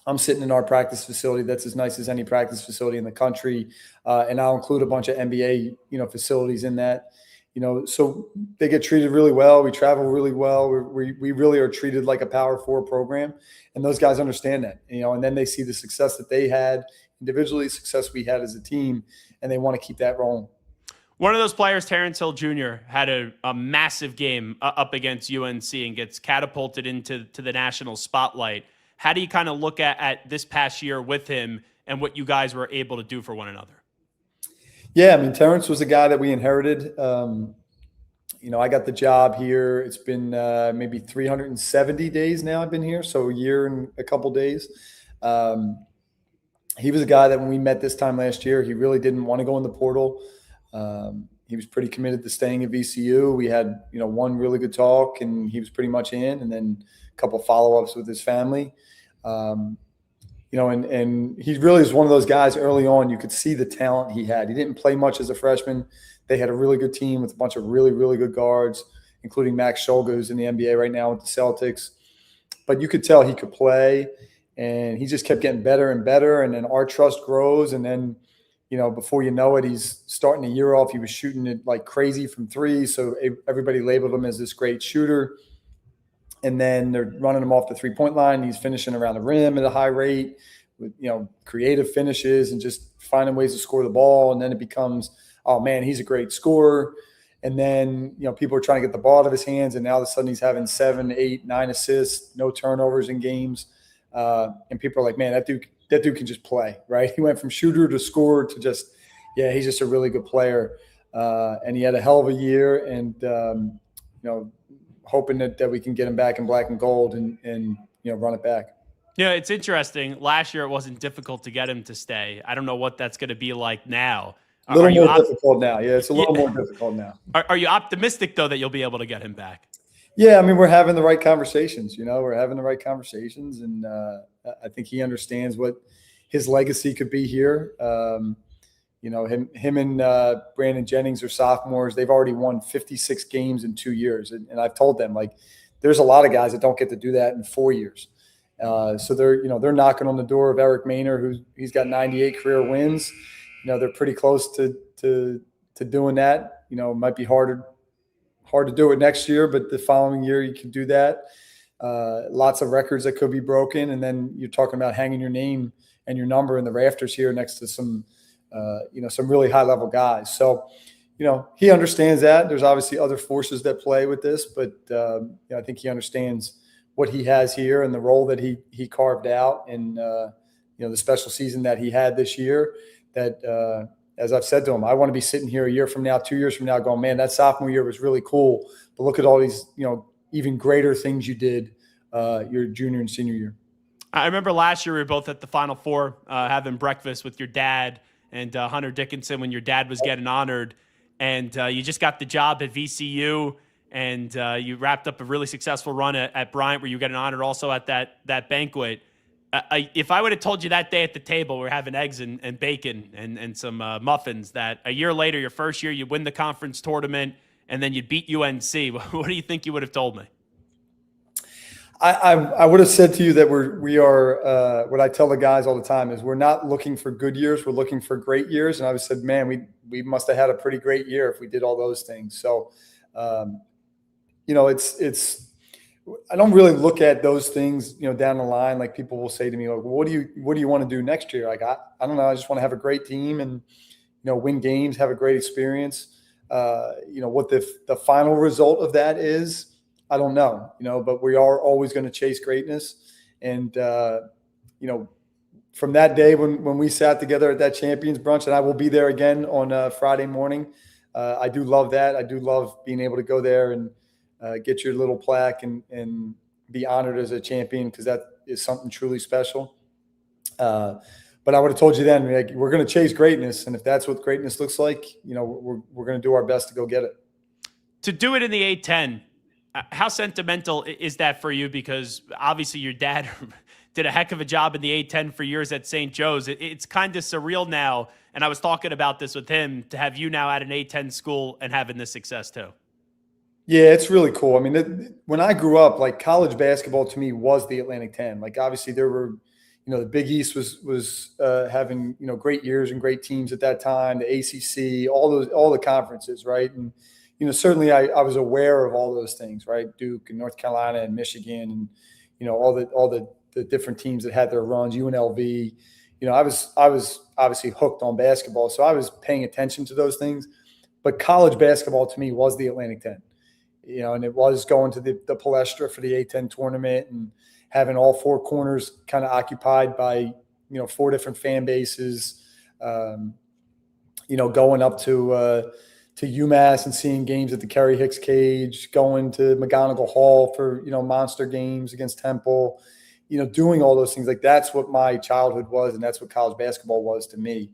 I'm sitting in our practice facility that's as nice as any practice facility in the country, and I'll include a bunch of NBA, facilities in that. So they get treated really well. We travel really well. We really are treated like a Power 4 program, and those guys understand that, and then they see the success that they had individually, success we had as a team, and they want to keep that rolling. One of those players, Terrence Hill Jr., had a massive game up against UNC and gets catapulted into the national spotlight. How do you kind of look at this past year with him and what you guys were able to do for one another? Yeah, I mean, Terrence was a guy that we inherited. I got the job here. It's been maybe 370 days now I've been here, so a year and a couple days. He was a guy that when we met this time last year, he really didn't want to go in the portal. He was pretty committed to staying at VCU. We had, one really good talk, and he was pretty much in, and then a couple follow-ups with his family. And he really is one of those guys early on. You could see the talent he had. He didn't play much as a freshman. They had a really good team with a bunch of really, really good guards, including Max Shulga, who's in the NBA right now with the Celtics. But you could tell he could play, and he just kept getting better and better. And then our trust grows. And then, before you know it, he's starting the year off. He was shooting it like crazy from three. So everybody labeled him as this great shooter. And then they're running him off the three-point line. He's finishing around the rim at a high rate with, creative finishes and just finding ways to score the ball. And then it becomes, oh, man, he's a great scorer. And then, people are trying to get the ball out of his hands. And now all of a sudden he's having 7, 8, 9 assists, no turnovers in games. And people are like, man, that dude can just play, right? He went from shooter to scorer to just, he's just a really good player. And he had a hell of a year, and, hoping that we can get him back in black and gold and run it back. Yeah, it's interesting. Last year it wasn't difficult to get him to stay. I don't know what that's going to be like now. A little more difficult now. Yeah, it's a little more difficult now. Are you optimistic, though, that you'll be able to get him back? Yeah, I mean, we're having the right conversations. We're having the right conversations, and I think he understands what his legacy could be here. Him and Brandon Jennings are sophomores. They've already won 56 games in 2 years, and I've told them, like, there's a lot of guys that don't get to do that in 4 years. So they're knocking on the door of Eric Maynor, he's got 98 career wins. They're pretty close to doing that. It might be hard to do it next year, but the following year you can do that. Lots of records that could be broken, and then you're talking about hanging your name and your number in the rafters here next to some really high level guys. So, he understands that. There's obviously other forces that play with this, but I think he understands what he has here and the role that he carved out, and the special season that he had this year. That as I've said to him, I want to be sitting here a year from now, 2 years from now, going, man, that sophomore year was really cool, but look at all these even greater things you did your junior and senior year. I remember last year we were both at the Final Four having breakfast with your dad and Hunter Dickinson when your dad was getting honored, and you just got the job at VCU, and you wrapped up a really successful run at Bryant where you got honored also at that banquet. If I would have told you that day at the table we're having eggs and bacon and some muffins, that a year later, your first year, you win the conference tournament and then you'd beat UNC, what do you think you would have told me? I would have said to you that we are what I tell the guys all the time is we're not looking for good years, we're looking for great years. And I would have said, man, we must have had a pretty great year if we did all those things. So, it's I don't really look at those things, down the line. Like, people will say to me, like, well, what do you want to do next year? Like, I don't know. I just want to have a great team and, win games, have a great experience. What the final result of that is, I don't know, but we are always going to chase greatness. And, from that day when we sat together at that champions brunch, and I will be there again on Friday morning. I do love that. I do love being able to go there and get your little plaque and be honored as a champion, because that is something truly special. But I would have told you then, like, we're going to chase greatness. And if that's what greatness looks like, we're going to do our best to go get it. To do it in the A-10, how sentimental is that for you? Because obviously your dad did a heck of a job in the A-10 for years at St. Joe's. It's kind of surreal now, and I was talking about this with him, to have you now at an A-10 school and having this success too. Yeah, it's really cool. I mean, when I grew up, like, college basketball to me was the Atlantic 10. Like, obviously there were, the Big East was having, great years and great teams at that time, the ACC, all the conferences, right? And, certainly I was aware of all those things, right? Duke and North Carolina and Michigan and, all the different teams that had their runs, UNLV. I was obviously hooked on basketball, so I was paying attention to those things. But college basketball to me was the Atlantic 10, and it was going to the Palestra for the A10 tournament and having all four corners kind of occupied by, 4 different fan bases, going up to UMass and seeing games at the Kerry Hicks Cage, going to McGonigal Hall for, monster games against Temple, doing all those things. Like, that's what my childhood was, and that's what college basketball was to me.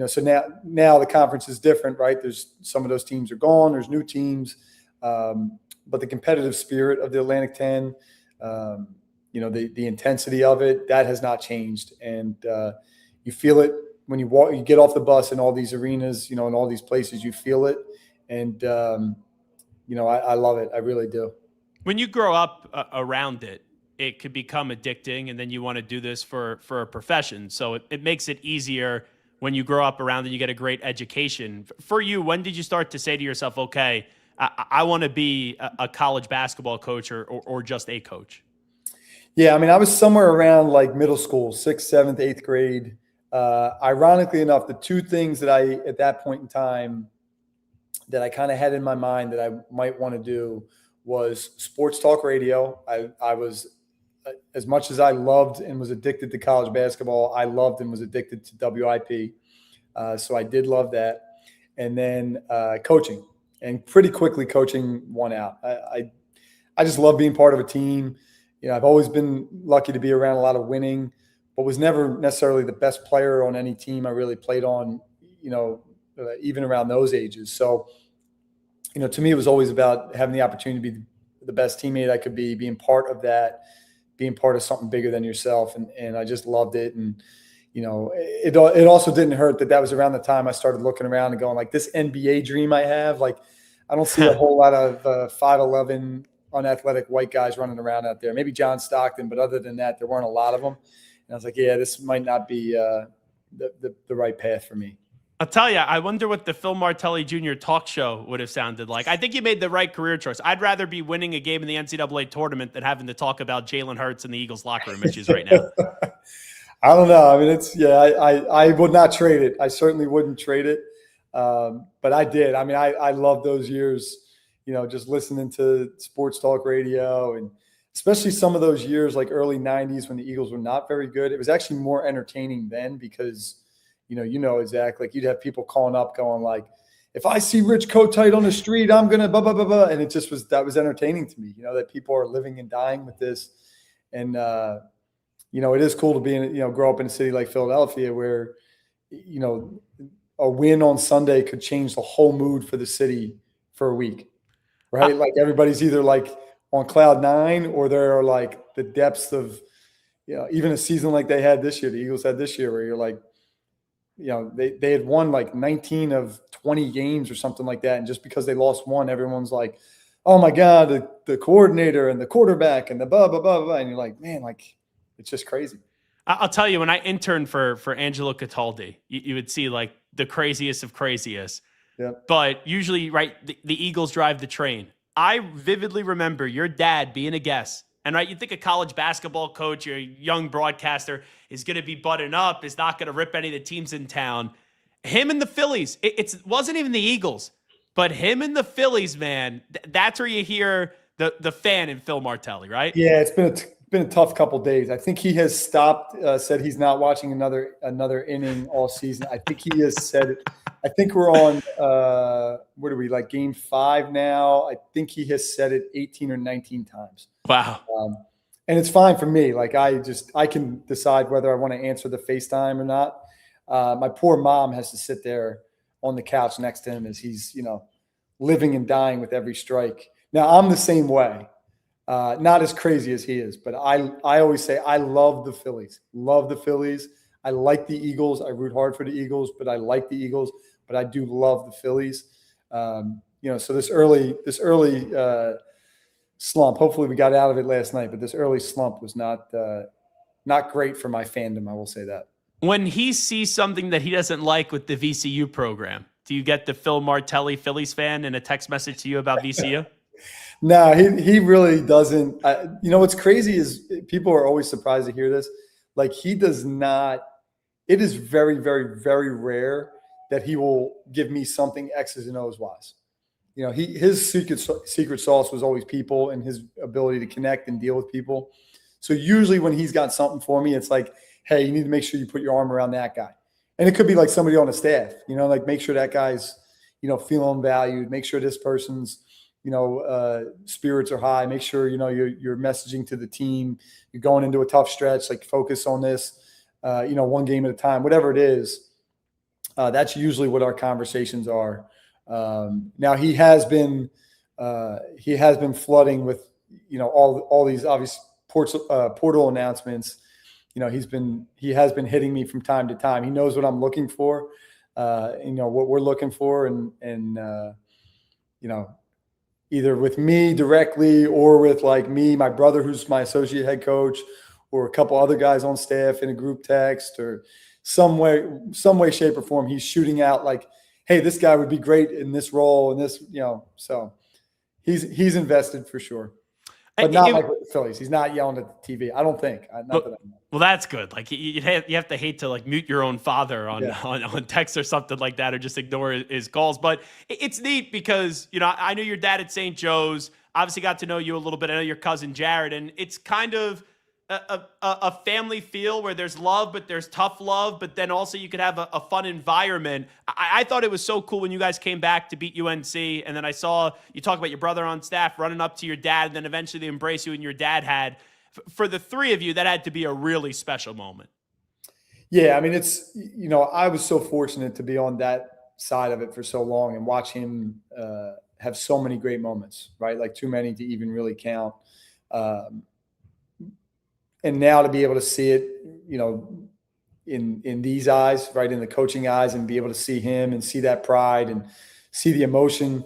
So now the conference is different, right? There's some of those teams are gone. There's new teams. But the competitive spirit of the Atlantic 10, the intensity of it, that has not changed. And you feel it when you get off the bus in all these arenas, in all these places, you feel it. And, I love it. I really do. When you grow up around it, it could become addicting, and then you want to do this for a profession. So it makes it easier when you grow up around and you get a great education. For you, when did you start to say to yourself, okay, I want to be a college basketball coach or just a coach? Yeah, I mean, I was somewhere around like middle school, 6th, 7th, 8th grade. Ironically enough, the two things that at that point in time, that I kind of had in my mind that I might want to do was sports talk radio. I was, as much as I loved and was addicted to college basketball, I loved and was addicted to WIP. So I did love that. And then coaching. And pretty quickly coaching won out. I just love being part of a team. I've always been lucky to be around a lot of winning, but was never necessarily the best player on any team I really played on, even around those ages. So, to me, it was always about having the opportunity to be the best teammate I could be, being part of that, being part of something bigger than yourself. And I just loved it. And, it also didn't hurt that was around the time I started looking around and going like, this NBA dream I have, like, I don't see a whole lot of 5'11", unathletic white guys running around out there. Maybe John Stockton, but other than that, there weren't a lot of them. And I was like, yeah, this might not be the right path for me. I'll tell you, I wonder what the Phil Martelli Jr. talk show would have sounded like. I think you made the right career choice. I'd rather be winning a game in the NCAA tournament than having to talk about Jalen Hurts in the Eagles locker room issues right now. I don't know. I mean, I would not trade it. I certainly wouldn't trade it. But I did. I mean, I love those years, just listening to sports talk radio, and especially some of those years like early 90s when the Eagles were not very good. It was actually more entertaining then because, Zach, like, you'd have people calling up going like, if I see Rich Kotite on the street, I'm going to blah, blah, blah, blah. And that was entertaining to me, that people are living and dying with this. And, it is cool to be grow up in a city like Philadelphia where, a win on Sunday could change the whole mood for the city for a week, right? Like, everybody's either like on cloud 9 or they're like the depths of, even a season like they had this year, the Eagles had this year, where you're like, they had won like 19 of 20 games or something like that. And just because they lost one, everyone's like, oh my God, the coordinator and the quarterback and the blah, blah, blah, blah. And you're like, man, like, it's just crazy. I'll tell you, when I interned for Angelo Cataldi, you would see like the craziest of craziest. Yep. But usually, right, the Eagles drive the train. I vividly remember your dad being a guest. And right, you think a college basketball coach, your young broadcaster, is going to be buttoned up, is not going to rip any of the teams in town. Him and the Phillies, it wasn't even the Eagles, but him and the Phillies, man, that's where you hear the fan in Phil Martelli, right? Yeah, it's been a tough couple days. I think he has stopped, said he's not watching another inning all season. I think he has said it. I think we're on, what are we, like game 5 now? I think he has said it 18 or 19 times. Wow. And it's fine for me. Like, I can decide whether I want to answer the FaceTime or not. My poor mom has to sit there on the couch next to him as he's, living and dying with every strike. Now, I'm the same way. Not as crazy as he is, but I always say I love the Phillies. Love the Phillies. I like the Eagles. I root hard for the Eagles, but I like the Eagles. But I do love the Phillies. So this early slump. Hopefully, we got out of it last night. But this early slump was not great for my fandom. I will say that. When he sees something that he doesn't like with the VCU program, do you get the Phil Martelli Phillies fan in a text message to you about VCU? No, he really doesn't. What's crazy is people are always surprised to hear this. Like, he does not. It is very, very, very rare that he will give me something X's and O's wise. You know, his secret sauce was always people and his ability to connect and deal with people. So usually when he's got something for me, it's like, hey, you need to make sure you put your arm around that guy. And it could be like somebody on the staff, you know, like make sure that guy's, you know, feeling valued, make sure this person's, you know, spirits are high, make sure, you know, you're messaging to the team, you're going into a tough stretch, like focus on this, you know, one game at a time, whatever it is. That's usually what our conversations are. Now he has been flooding with, you know, all these obvious portal announcements. You know, he has been hitting me from time to time. He knows what I'm looking for, you know, what we're looking for, and you know, either with me directly or with like me, my brother, who's my associate head coach, or a couple other guys on staff in a group text, or some way, shape, or form. He's shooting out like, hey, this guy would be great in this role and this, you know. So he's invested for sure. But not like with the Phillies. He's not yelling at the TV. I don't think. Well, that's good. Like you have to hate to like mute your own father on text or something like that, or just ignore his calls. But it's neat because, you know, I knew your dad at St. Joe's. Obviously got to know you a little bit. I know your cousin Jared, and it's kind of a family feel where there's love, but there's tough love, but then also you could have a fun environment. I thought it was so cool when you guys came back to beat UNC, and then I saw you talk about your brother on staff running up to your dad, and then eventually the embrace you and your dad had. For the three of you, that had to be a really special moment. Yeah, I mean, it's, you know, I was so fortunate to be on that side of it for so long and watch him have so many great moments, right? Like too many to even really count. And now to be able to see it, you know, in these eyes, right, in the coaching eyes, and be able to see him and see that pride and see the emotion.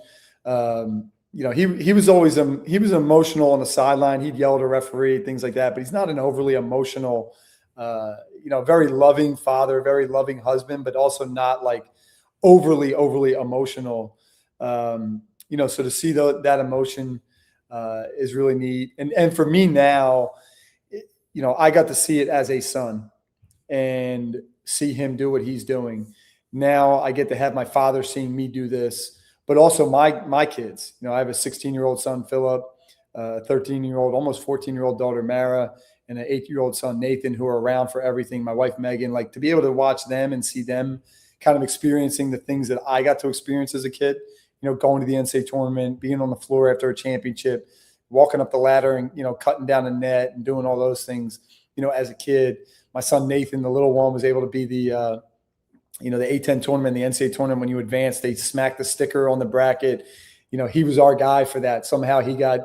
You know, he was always he was emotional on the sideline. He'd yell at a referee, things like that. But he's not an overly emotional, you know, very loving father, very loving husband, but also not like overly emotional. You know, so to see that emotion is really neat. And for me now, you know, I got to see it as a son and see him do what he's doing. Now I get to have my father seeing me do this, but also my kids. You know, I have a 16-year-old son, Philip, a 13-year-old, almost 14-year-old daughter, Mara, and an 8-year-old son, Nathan, who are around for everything. My wife, Megan, like to be able to watch them and see them kind of experiencing the things that I got to experience as a kid, you know, going to the NCAA tournament, being on the floor after a championship, walking up the ladder and, you know, cutting down the net and doing all those things, you know, as a kid. My son, Nathan, the little one, was able to be the, you know, the A-10 tournament, the NCAA tournament. When you advance, they smack the sticker on the bracket. You know, he was our guy for that. Somehow he got,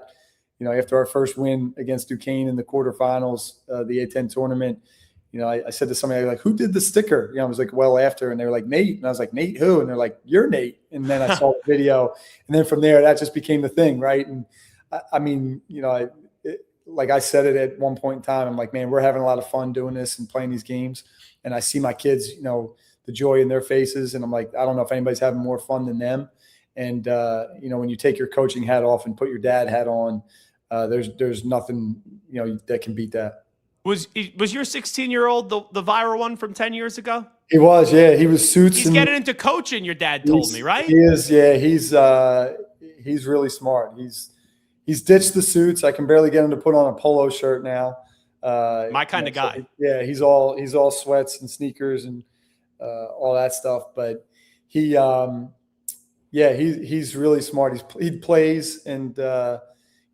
you know, after our first win against Duquesne in the quarterfinals, the A-10 tournament, you know, I said to somebody, like, who did the sticker? You know, I was like, well, after, and they were like, Nate. And I was like, Nate who? And they're like, you're Nate. And then I saw the video. And then from there, that just became the thing, right? And I mean, you know, like I said it at one point in time, I'm like, man, we're having a lot of fun doing this and playing these games. And I see my kids, you know, the joy in their faces. And I'm like, I don't know if anybody's having more fun than them. And, you know, when you take your coaching hat off and put your dad hat on, there's nothing, you know, that can beat that. Was your 16-year-old the viral one from 10 years ago? He was, yeah. He was suits. He's getting into coaching, your dad told me, right? He is, yeah. He's really smart. He's ditched the suits. I can barely get him to put on a polo shirt now. My kind of guy. So, yeah, he's all sweats and sneakers and all that stuff. But he's really smart. He plays and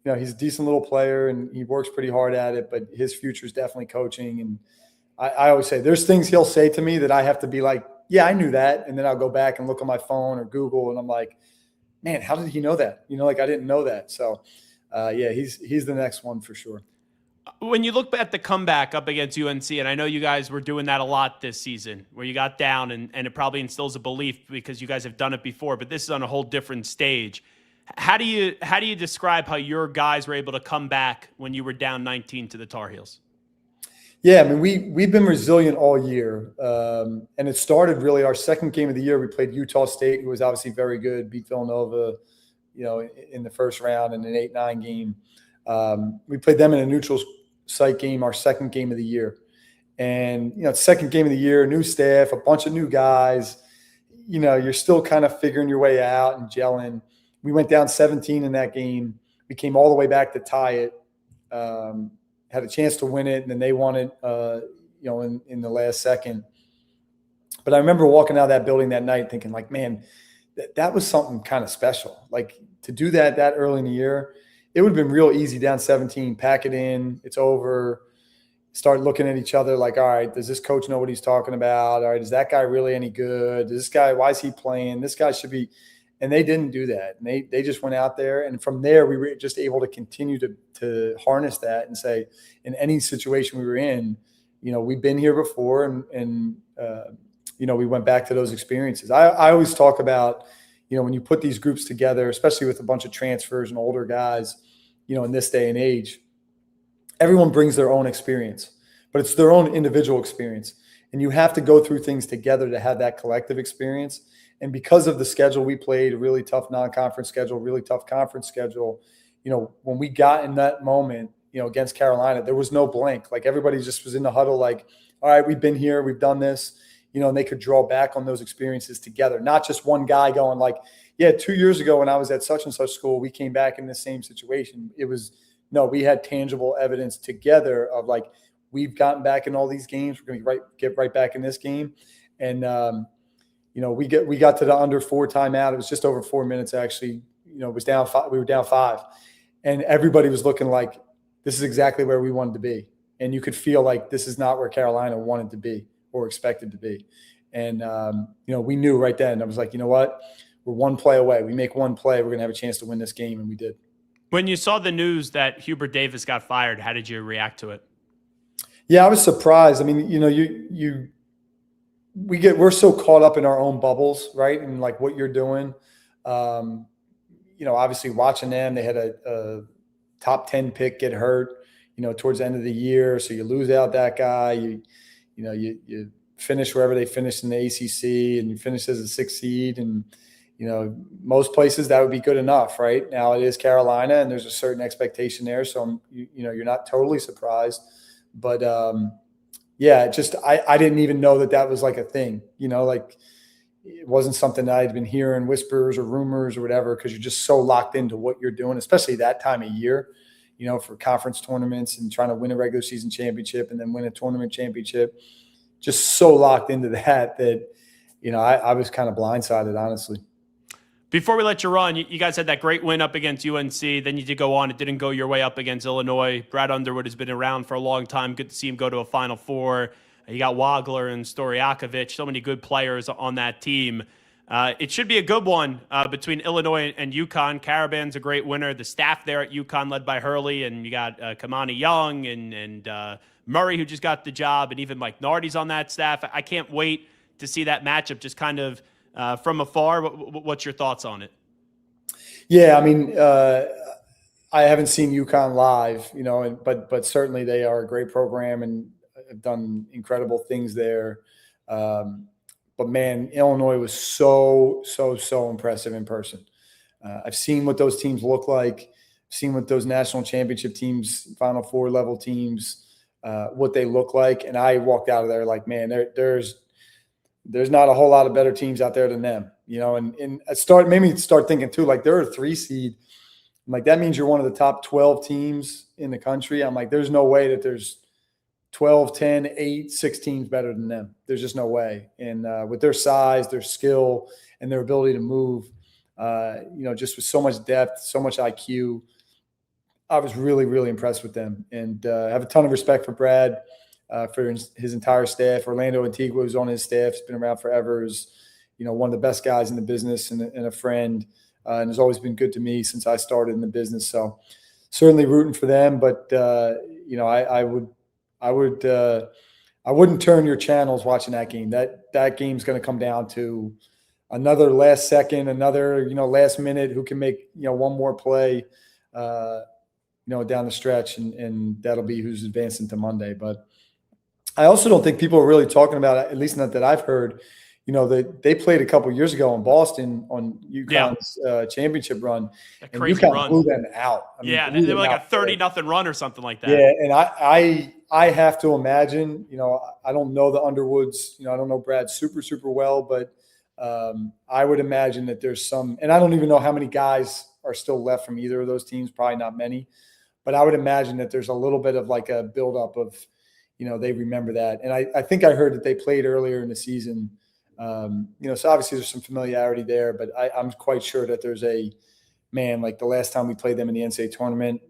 you know, he's a decent little player and he works pretty hard at it. But his future is definitely coaching. And I always say there's things he'll say to me that I have to be like, yeah, I knew that. And then I'll go back and look on my phone or Google, and I'm like, man, how did he know that? You know, like I didn't know that. So, yeah, he's the next one for sure. When you look at the comeback up against UNC, and I know you guys were doing that a lot this season, where you got down, and it probably instills a belief because you guys have done it before, but this is on a whole different stage. How do you describe how your guys were able to come back when you were down 19 to the Tar Heels? Yeah, I mean, we've been resilient all year, and it started really our second game of the year. We played Utah State, who was obviously very good, beat Villanova, you know, in the first round in an 8-9 game. We played them in a neutral site game, our second game of the year. And, you know, second game of the year, new staff, a bunch of new guys. you're still kind of figuring your way out and gelling. We went down 17 in that game. We came all the way back to tie it. Had a chance to win it, and then they won it, in the last second. But I remember walking out of that building that night thinking, like, man, that was something kind of special. Like, to do that early in the year, it would have been real easy down 17, pack it in, it's over, start looking at each other like, all right, does this coach know what he's talking about? All right, is that guy really any good? Does this guy, why is he playing? This guy should be – and they didn't do that. And they just went out there. And from there, we were just able to continue to harness that and say, in any situation we were in, we've been here before and we went back to those experiences. I always talk about, when you put these groups together, especially with a bunch of transfers and older guys, in this day and age, everyone brings their own experience, but it's their own individual experience. And you have to go through things together to have that collective experience. And because of the schedule we played, a really tough non-conference schedule, really tough conference schedule, when we got in that moment, against Carolina, there was no blank. Like, everybody just was in the huddle like, all right, we've been here, we've done this, and they could draw back on those experiences together, not just one guy going like, yeah, 2 years ago when I was at such and such school, we came back in the same situation. It was, no, we had tangible evidence together of like, we've gotten back in all these games. We're going to get right back in this game. And, we got to the under 4 timeout. It was just over 4 minutes, actually. It was down 5. We were down 5. And everybody was looking like, this is exactly where we wanted to be. And you could feel like this is not where Carolina wanted to be or expected to be. And, we knew right then. I was like, you know what? We're one play away. We make one play, we're going to have a chance to win this game, and we did. When you saw the news that Hubert Davis got fired, how did you react to it? Yeah, I was surprised. I mean, we're so caught up in our own bubbles, right? And like what you're doing. Obviously watching them, they had a top 10 pick get hurt, towards the end of the year. So you lose out that guy. You finish wherever they finished in the ACC, and you finish as a 6th seed. And, most places that would be good enough, right? Now it is Carolina, and there's a certain expectation there. So, you're not totally surprised. But, I didn't even know that was like a thing, like it wasn't something that I'd been hearing whispers or rumors or whatever, because you're just so locked into what you're doing, especially that time of year, for conference tournaments and trying to win a regular season championship and then win a tournament championship. Just so locked into that I was kind of blindsided, honestly. Before we let you run, you guys had that great win up against UNC. Then you did go on. It didn't go your way up against Illinois. Brad Underwood has been around for a long time. Good to see him go to a Final Four. You got Wagler and Stojakovic, so many good players on that team. It should be a good one between Illinois and UConn. Caravan's a great winner. The staff there at UConn led by Hurley, and you got Kamani Young and Murray, who just got the job, and even Mike Nardi's on that staff. I can't wait to see that matchup just kind of from afar. What's your thoughts on it? Yeah, I mean, I haven't seen UConn live, but certainly they are a great program and have done incredible things there. But man, Illinois was so impressive in person. I've seen what those teams look like, seen what those national championship teams, Final Four level teams, what they look like. And I walked out of there like, man, there's not a whole lot of better teams out there than them, and made me start thinking too, like they're a 3 seed. I'm like, that means you're one of the top 12 teams in the country. I'm like, there's no way that there's 12, 10, 8, 6 teams better than them. There's just no way. And with their size, their skill, and their ability to move, just with so much depth, so much IQ, I was really, really impressed with them. And I have a ton of respect for Brad, for his entire staff. Orlando Antigua, who's on his staff, has been around forever, is one of the best guys in the business and a friend, and has always been good to me since I started in the business. So certainly rooting for them. But I wouldn't turn your channels watching that game. That game's going to come down to another last second, another last minute, who can make one more play down the stretch, and that'll be who's advancing to Monday. But I also don't think people are really talking about it, at least not that I've heard. They played a couple years ago in Boston on UConn's championship run, and UConn blew them out. They were like a 30-0 run or something like that. Yeah, and I have to imagine, I don't know the Underwoods, I don't know Brad super well, but I would imagine that there's some, and I don't even know how many guys are still left from either of those teams, probably not many, but I would imagine that there's a little bit of like a buildup of, they remember that. And I think I heard that they played earlier in the season, so obviously there's some familiarity there, but I'm quite sure that there's like the last time we played them in the NCAA tournament,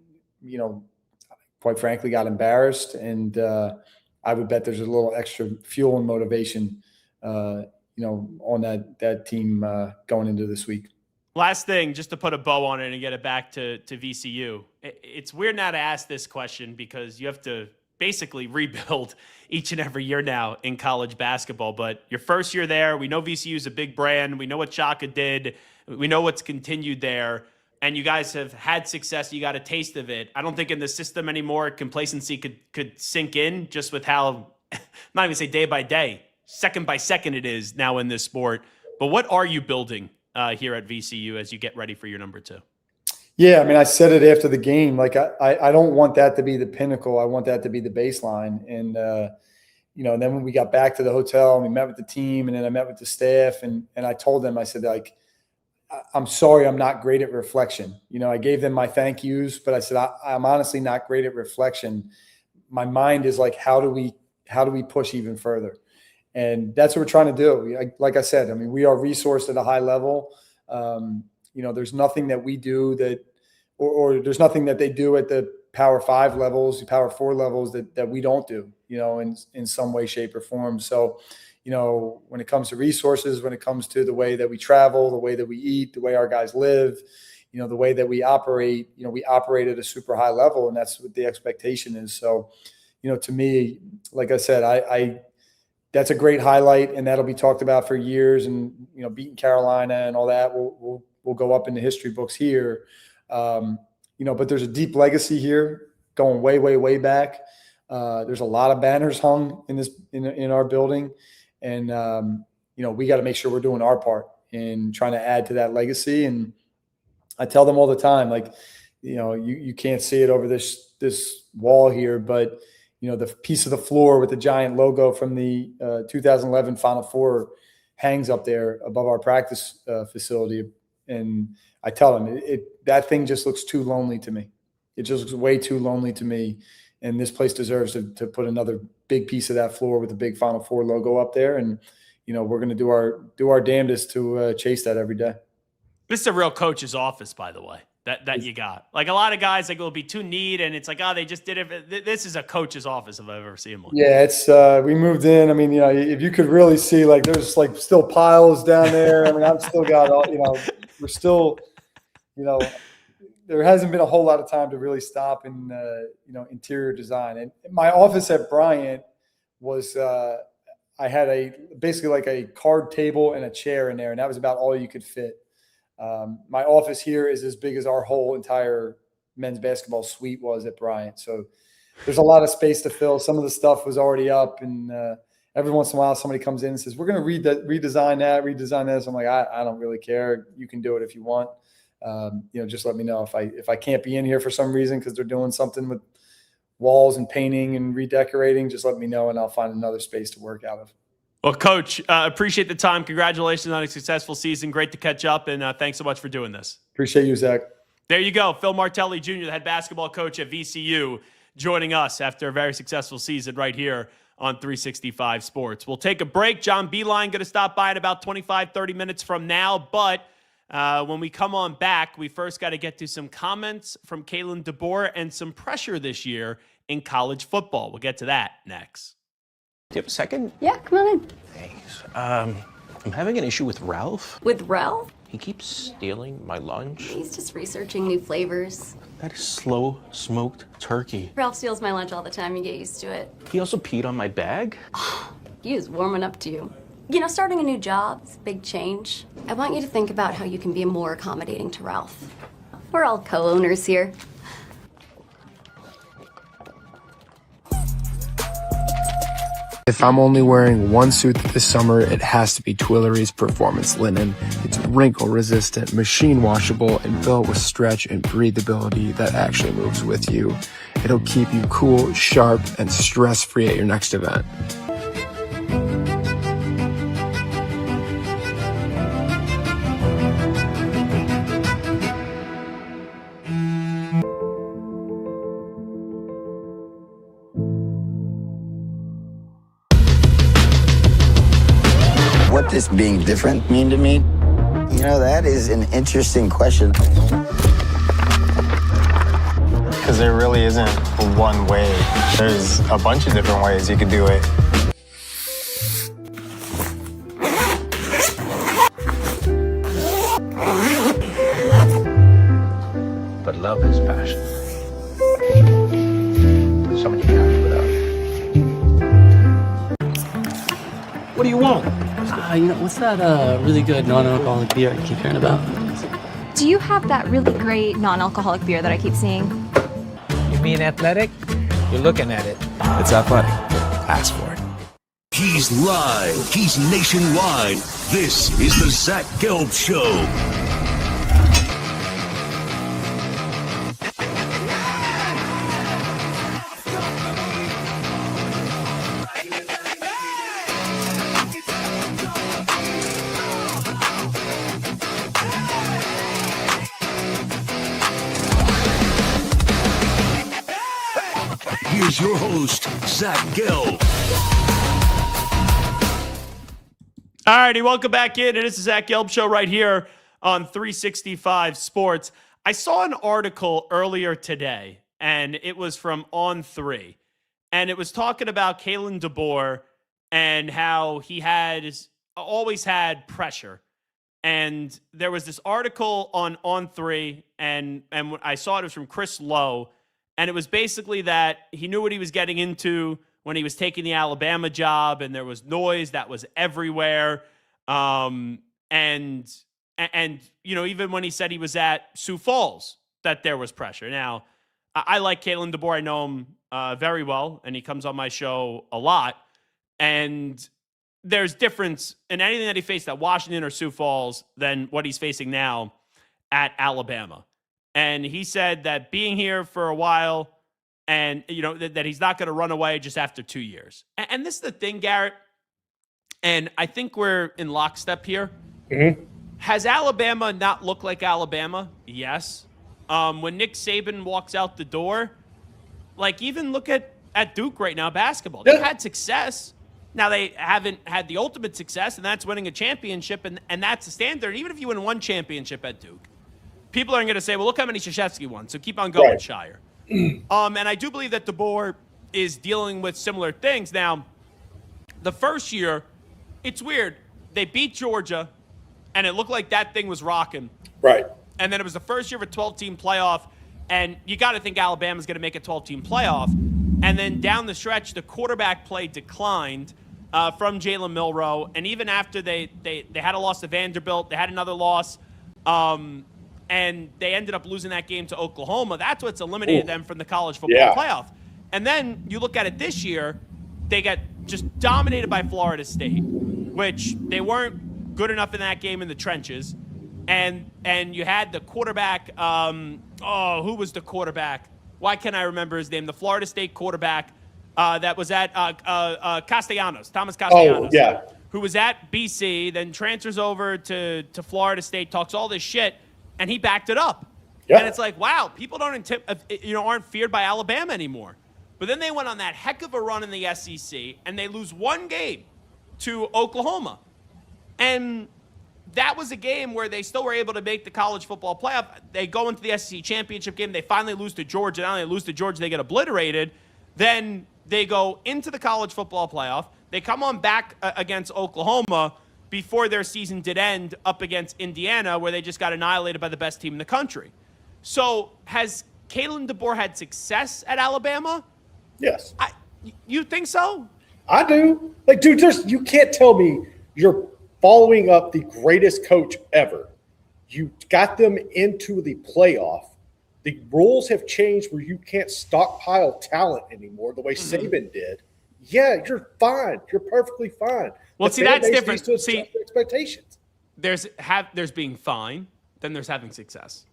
quite frankly, got embarrassed. And I would bet there's a little extra fuel and motivation, on that team going into this week. Last thing, just to put a bow on it and get it back to VCU. It's weird now to ask this question because you have to basically rebuild each and every year now in college basketball. But your first year there, we know VCU is a big brand. We know what Shaka did. We know what's continued there. And you guys have had success. You got a taste of it. I don't think in the system anymore complacency could sink in just with how, I'm not even say day by day, second by second it is now in this sport. But what are you building here at VCU as you get ready for your number 2? Yeah, I mean, I said it after the game. Like, I don't want that to be the pinnacle. I want that to be the baseline. And, then when we got back to the hotel and we met with the team and then I met with the staff and I told them, I said, like, I'm sorry I'm not great at reflection. I gave them my thank yous, but I said, I'm honestly not great at reflection. My mind is like, how do we push even further? And that's what we're trying to do. Like I said, I mean, we are resourced at a high level. There's nothing that we do that, or there's nothing that they do at the Power 5 levels, Power 4 levels that we don't do, in some way, shape, or form. So, when it comes to resources, when it comes to the way that we travel, the way that we eat, the way our guys live, the way that we operate, we operate at a super high level, and that's what the expectation is. So, to me, like I said, that's a great highlight, and that'll be talked about for years. And beating Carolina and all that will go up in the history books here. But there's a deep legacy here, going way, way, way back. There's a lot of banners hung in our building, and we got to make sure we're doing our part in trying to add to that legacy. And I tell them all the time, like, you can't see it over this wall here, but the piece of the floor with the giant logo from the 2011 Final Four hangs up there above our practice facility. And I tell them that thing just looks too lonely to me. It just looks way too lonely to me. And this place deserves to put another big piece of that floor with the big Final Four logo up there. And, we're going to do our damnedest to chase that every day. This is a real coach's office, by the way. That you got. Like a lot of guys, like, will be too neat, and it's like, oh, they just did it. This is a coach's office if I've ever seen one. Yeah, it's we moved in. I mean, if you could really see, like, there's like still piles down there. I mean, I've still got all, we're still, there hasn't been a whole lot of time to really stop in, interior design. And my office at Bryant was, I had basically like a card table and a chair in there, and that was about all you could fit. My office here is as big as our whole entire men's basketball suite was at Bryant. So there's a lot of space to fill. Some of the stuff was already up, and every once in a while somebody comes in and says, we're going to redesign this. I'm like, I don't really care. You can do it if you want. Just let me know if I can't be in here for some reason because they're doing something with walls and painting and redecorating, just let me know and I'll find another space to work out of. Well, Coach, appreciate the time. Congratulations on a successful season. Great to catch up, and thanks so much for doing this. Appreciate you, Zach. There you go. Phil Martelli Jr., the head basketball coach at VCU, joining us after a very successful season right here on 365 Sports. We'll take a break. John Beilein going to stop by in about 25, 30 minutes from now. But when we come on back, we first got to get to some comments from Kalen DeBoer and some pressure this year in college football. We'll get to that next. Do you have a second? Yeah, come on in. Thanks. I'm having an issue with Ralph. With Ralph? He keeps stealing my lunch. He's just researching new flavors. That is slow smoked turkey. Ralph steals my lunch all the time. You get used to it. He also peed on my bag. He is warming up to you. Starting a new job is a big change. I want you to think about how you can be more accommodating to Ralph. We're all co-owners here. If I'm only wearing one suit this summer, it has to be Tuileries Performance Linen. It's wrinkle resistant, machine washable, and built with stretch and breathability that actually moves with you. It'll keep you cool, sharp, and stress-free at your next event. this being different mean to me? You know, that is an interesting question. Because there really isn't one way. There's a bunch of different ways you could do it. But love is passion. Someone you can't live without. What do you want? What's that really good non-alcoholic beer I keep hearing about? Do you have that really great non-alcoholic beer that I keep seeing? You mean athletic? You're looking at it. It's athletic. Ask for it. He's live. He's nationwide. This is the Zach Gelb Show. Here's your host, Zach Gelb. All righty, welcome back in. It is the Zach Gelb Show right here on 365 Sports. I saw an article earlier today, and it was from On3, and it was talking about Kalen DeBoer and how he always had pressure. And there was this article on On3, and I saw it was from Chris Lowe, and it was basically that he knew what he was getting into when he was taking the Alabama job, and there was noise that was everywhere. And even when he said he was at Sioux Falls, that there was pressure. Now, I like Kalen DeBoer. I know him very well, and he comes on my show a lot. And there's difference in anything that he faced at Washington or Sioux Falls than what he's facing now at Alabama. And he said that being here for a while and, that he's not going to run away just after 2 years. And this is the thing, Garrett, and I think we're in lockstep here. Mm-hmm. Has Alabama not looked like Alabama? Yes. When Nick Saban walks out the door, even look at Duke right now, basketball. They've had success. Now, they haven't had the ultimate success, and that's winning a championship, and that's the standard. Even if you win one championship at Duke, people aren't going to say, well, look how many Krzyzewski won, so keep on going, Shire. And I do believe that DeBoer is dealing with similar things. Now, the first year, it's weird. They beat Georgia, and it looked like that thing was rocking. Right. And then it was the first year of a 12-team playoff, and you got to think Alabama's going to make a 12-team playoff. And then down the stretch, the quarterback play declined from Jalen Milroe, and even after they had a loss to Vanderbilt, they had another loss, and they ended up losing that game to Oklahoma. That's what's eliminated them from the college football playoff. And then you look at it this year, they got just dominated by Florida State, which they weren't good enough in that game in the trenches. And you had the quarterback, who was the quarterback? Why can't I remember his name? The Florida State quarterback that was at Castellanos, Thomas Castellanos. Oh, yeah. Who was at BC, then transfers over to Florida State, talks all this shit, and he backed it up. Yeah. And it's like, wow, people aren't feared by Alabama anymore. But then they went on that heck of a run in the SEC, and they lose one game to Oklahoma. And that was a game where they still were able to make the college football playoff. They go into the SEC championship game. They finally lose to Georgia. Not only lose to Georgia, they get obliterated. Then they go into the college football playoff. They come on back against Oklahoma before their season did end up against Indiana, where they just got annihilated by the best team in the country. So has Kalen DeBoer had success at Alabama? Yes. You think so? I do. Dude, you can't tell me you're following up the greatest coach ever. You got them into the playoff. The rules have changed where you can't stockpile talent anymore the way Saban did. Yeah, you're fine. You're perfectly fine. Well, see, that's different. See, expectations. There's being fine, then there's having success.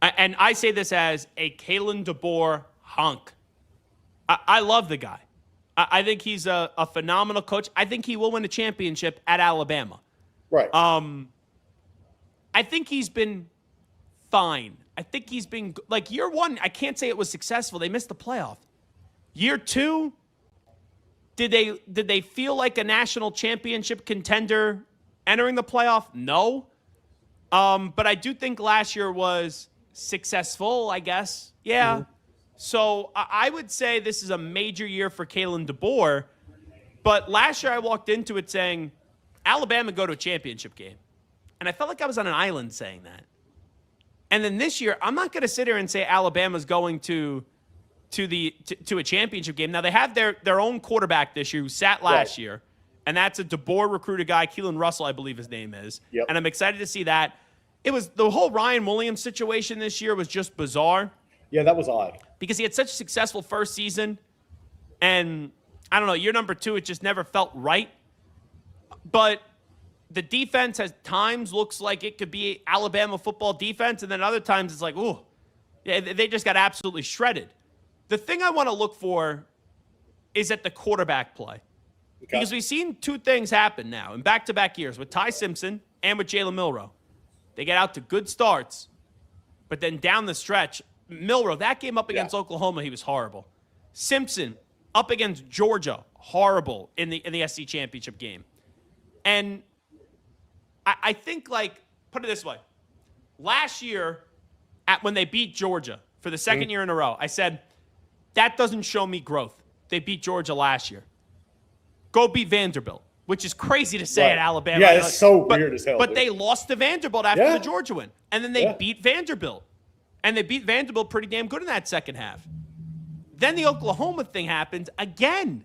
And I say this as a Kalen DeBoer honk. I love the guy. I think he's a phenomenal coach. I think he will win a championship at Alabama. Right. I think he's been fine. I think he's been year one. I can't say it was successful. They missed the playoff. Year two, did they feel like a national championship contender Entering the playoff, no. But I do think last year was successful, I guess. Yeah. So I would say this is a major year for Kalen DeBoer. But last year I walked into it saying, Alabama go to a championship game. And I felt like I was on an island saying that. And then this year, I'm not going to sit here and say Alabama's going to a championship game. Now, they have their own quarterback this year who sat last year. And that's a DeBoer recruited guy, Keelan Russell, I believe his name is. Yep. And I'm excited to see that. It was the whole Ryan Williams situation this year was just bizarre. Yeah, that was odd. Because he had such a successful first season. And I don't know, year number 2, it just never felt right. But the defense at times looks like it could be Alabama football defense. And then other times it's like, ooh, yeah, they just got absolutely shredded. The thing I want to look for is at the quarterback play. Okay. Because we've seen two things happen now in back-to-back years with Ty Simpson and with Jalen Milroe. They get out to good starts, but then down the stretch, Milroe, that game up against Oklahoma, he was horrible. Simpson up against Georgia, horrible in the SC championship game. And I think, like, put it this way. Last year, when they beat Georgia for the second year in a row, I said, that doesn't show me growth. They beat Georgia last year. Go beat Vanderbilt, which is crazy to say at Alabama. Yeah, it's so weird as hell. But they lost to Vanderbilt after the Georgia win. And then they beat Vanderbilt. And they beat Vanderbilt pretty damn good in that second half. Then the Oklahoma thing happened again.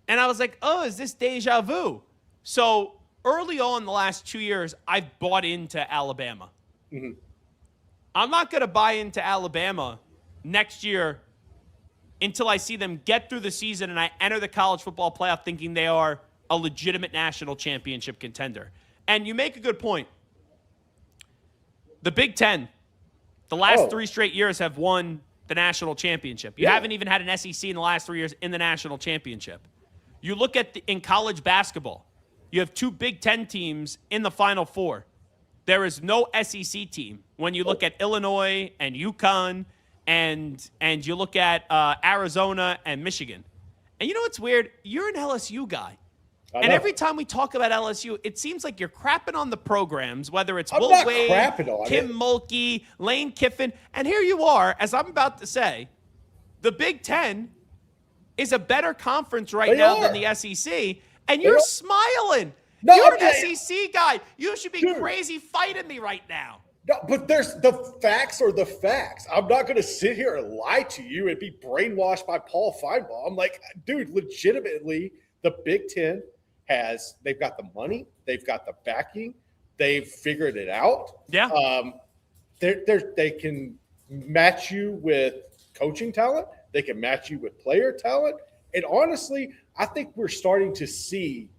And I was like, oh, is this deja vu? So early on the last 2 years, I've bought into Alabama. I'm not going to buy into Alabama next year until I see them get through the season and I enter the college football playoff thinking they are a legitimate national championship contender. And you make a good point. The Big Ten, the last 3 straight years have won the national championship. You haven't even had an SEC in the last 3 years in the national championship. You look at in college basketball, you have 2 Big Ten teams in the Final Four. There is no SEC team when you look at Illinois and UConn and you look at Arizona and Michigan. And you know what's weird? You're an LSU guy. And every time we talk about LSU, it seems like you're crapping on the programs, whether it's Will Wade, Kim Mulkey, Lane Kiffin. And here you are, as I'm about to say, the Big Ten is a better conference right now than the SEC. And you're smiling. No, you're an SEC guy. You should be crazy fighting me right now. No, but the facts are the facts. I'm not going to sit here and lie to you and be brainwashed by Paul Feinbaum. I'm like, dude, legitimately, the Big Ten they've got the money, they've got the backing, they've figured it out. Yeah. They can match you with coaching talent. They can match you with player talent. And honestly, I think we're starting to see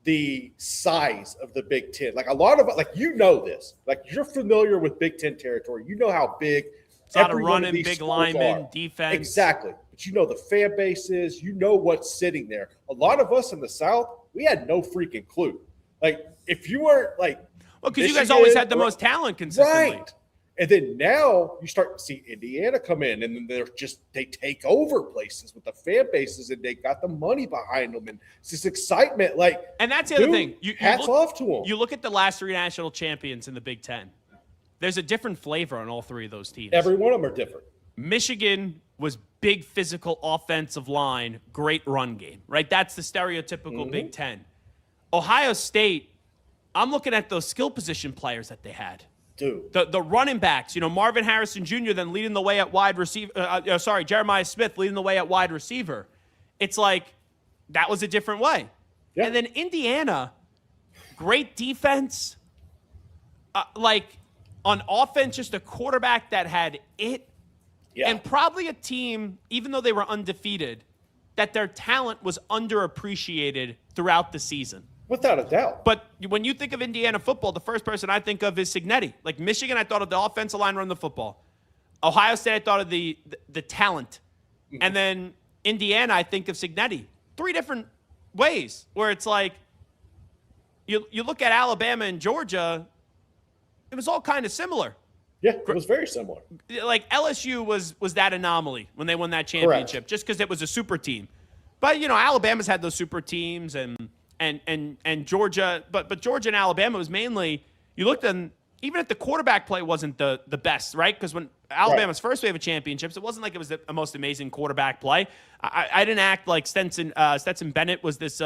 the size of the Big Ten. Like a lot of, like, you know this. Like, you're familiar with Big Ten territory. You know how big it's not a running, big linemen, defense. Exactly. But you know the fan bases. You know what's sitting there. A lot of us in the South, we had no freaking clue. Like, if you weren't like, well, because you guys always had the most talent consistently. Right. And then now you start to see Indiana come in, and then they take over places with the fan bases, and they got the money behind them, and it's this excitement. Like, and that's the other thing. Hats off to them. You look at the last 3 national champions in the Big Ten. There's a different flavor on all 3 of those teams. Every one of them are different. Michigan was big physical offensive line, great run game, right? That's the stereotypical Big Ten. Ohio State, I'm looking at those skill position players that they had. Dude. The running backs, Marvin Harrison Jr. then leading the way at wide receiver. Jeremiah Smith leading the way at wide receiver. It's like that was a different way. Yeah. And then Indiana, great defense. Like on offense, just a quarterback that had it. Yeah. And probably a team, even though they were undefeated, that their talent was underappreciated throughout the season. Without a doubt. But when you think of Indiana football, the first person I think of is Cignetti. Like Michigan, I thought of the offensive line running the football. Ohio State, I thought of the talent. And then Indiana, I think of Cignetti. 3 different ways where it's like you look at Alabama and Georgia, it was all kind of similar. Yeah, it was very similar. Like LSU was that anomaly when they won that championship, just because it was a super team. But, Alabama's had those super teams, and and Georgia, but Georgia and Alabama was mainly, you looked at, even at the quarterback play wasn't the best, right? Because when Alabama's first wave of championships, it wasn't like it was the most amazing quarterback play. I didn't act like Stetson Bennett was this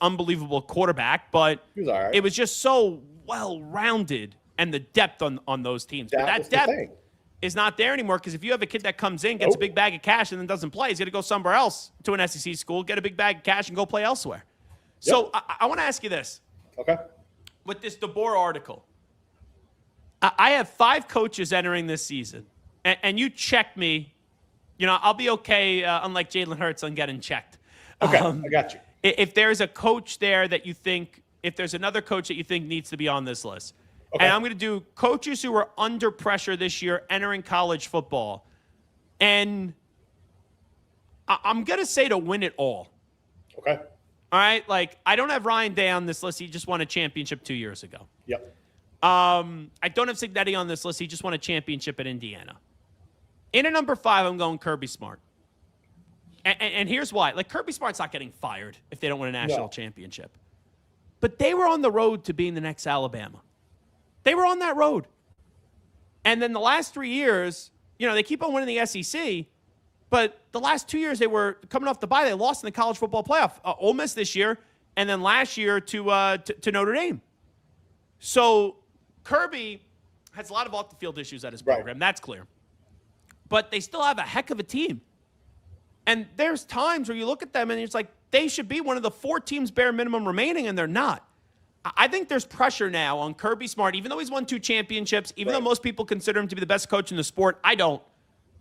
unbelievable quarterback, but he was all right. It was just so well-rounded and the depth on those teams. But that depth is not there anymore, because if you have a kid that comes in, gets a big bag of cash, and then doesn't play, he's going to go somewhere else to an SEC school, get a big bag of cash, and go play elsewhere. Yep. So I want to ask you this. Okay. With this DeBoer article, I have 5 coaches entering this season, and you check me. I'll be okay, unlike Jalen Hurts, on getting checked. Okay, I got you. If there's a coach there that you think, if there's another coach that you think needs to be on this list, and I'm going to do coaches who are under pressure this year entering college football, and I'm going to say to win it all. Okay. All right? Like, I don't have Ryan Day on this list. He just won a championship 2 years ago. Yep. I don't have Cignetti on this list. He just won a championship at Indiana. In at number 5, I'm going Kirby Smart. And here's why. Like, Kirby Smart's not getting fired if they don't win a national championship. But they were on the road to being the next Alabama. They were on that road. And then the last 3 years, they keep on winning the SEC, but the last 2 years they were coming off the bye. They lost in the college football playoff. Ole Miss this year, and then last year to Notre Dame. So Kirby has a lot of off-the-field issues at his program. That's clear. But they still have a heck of a team. And there's times where you look at them and it's like they should be one of the 4 teams bare minimum remaining, and they're not. I think there's pressure now on Kirby Smart, even though he's won 2 championships, even though most people consider him to be the best coach in the sport. I don't.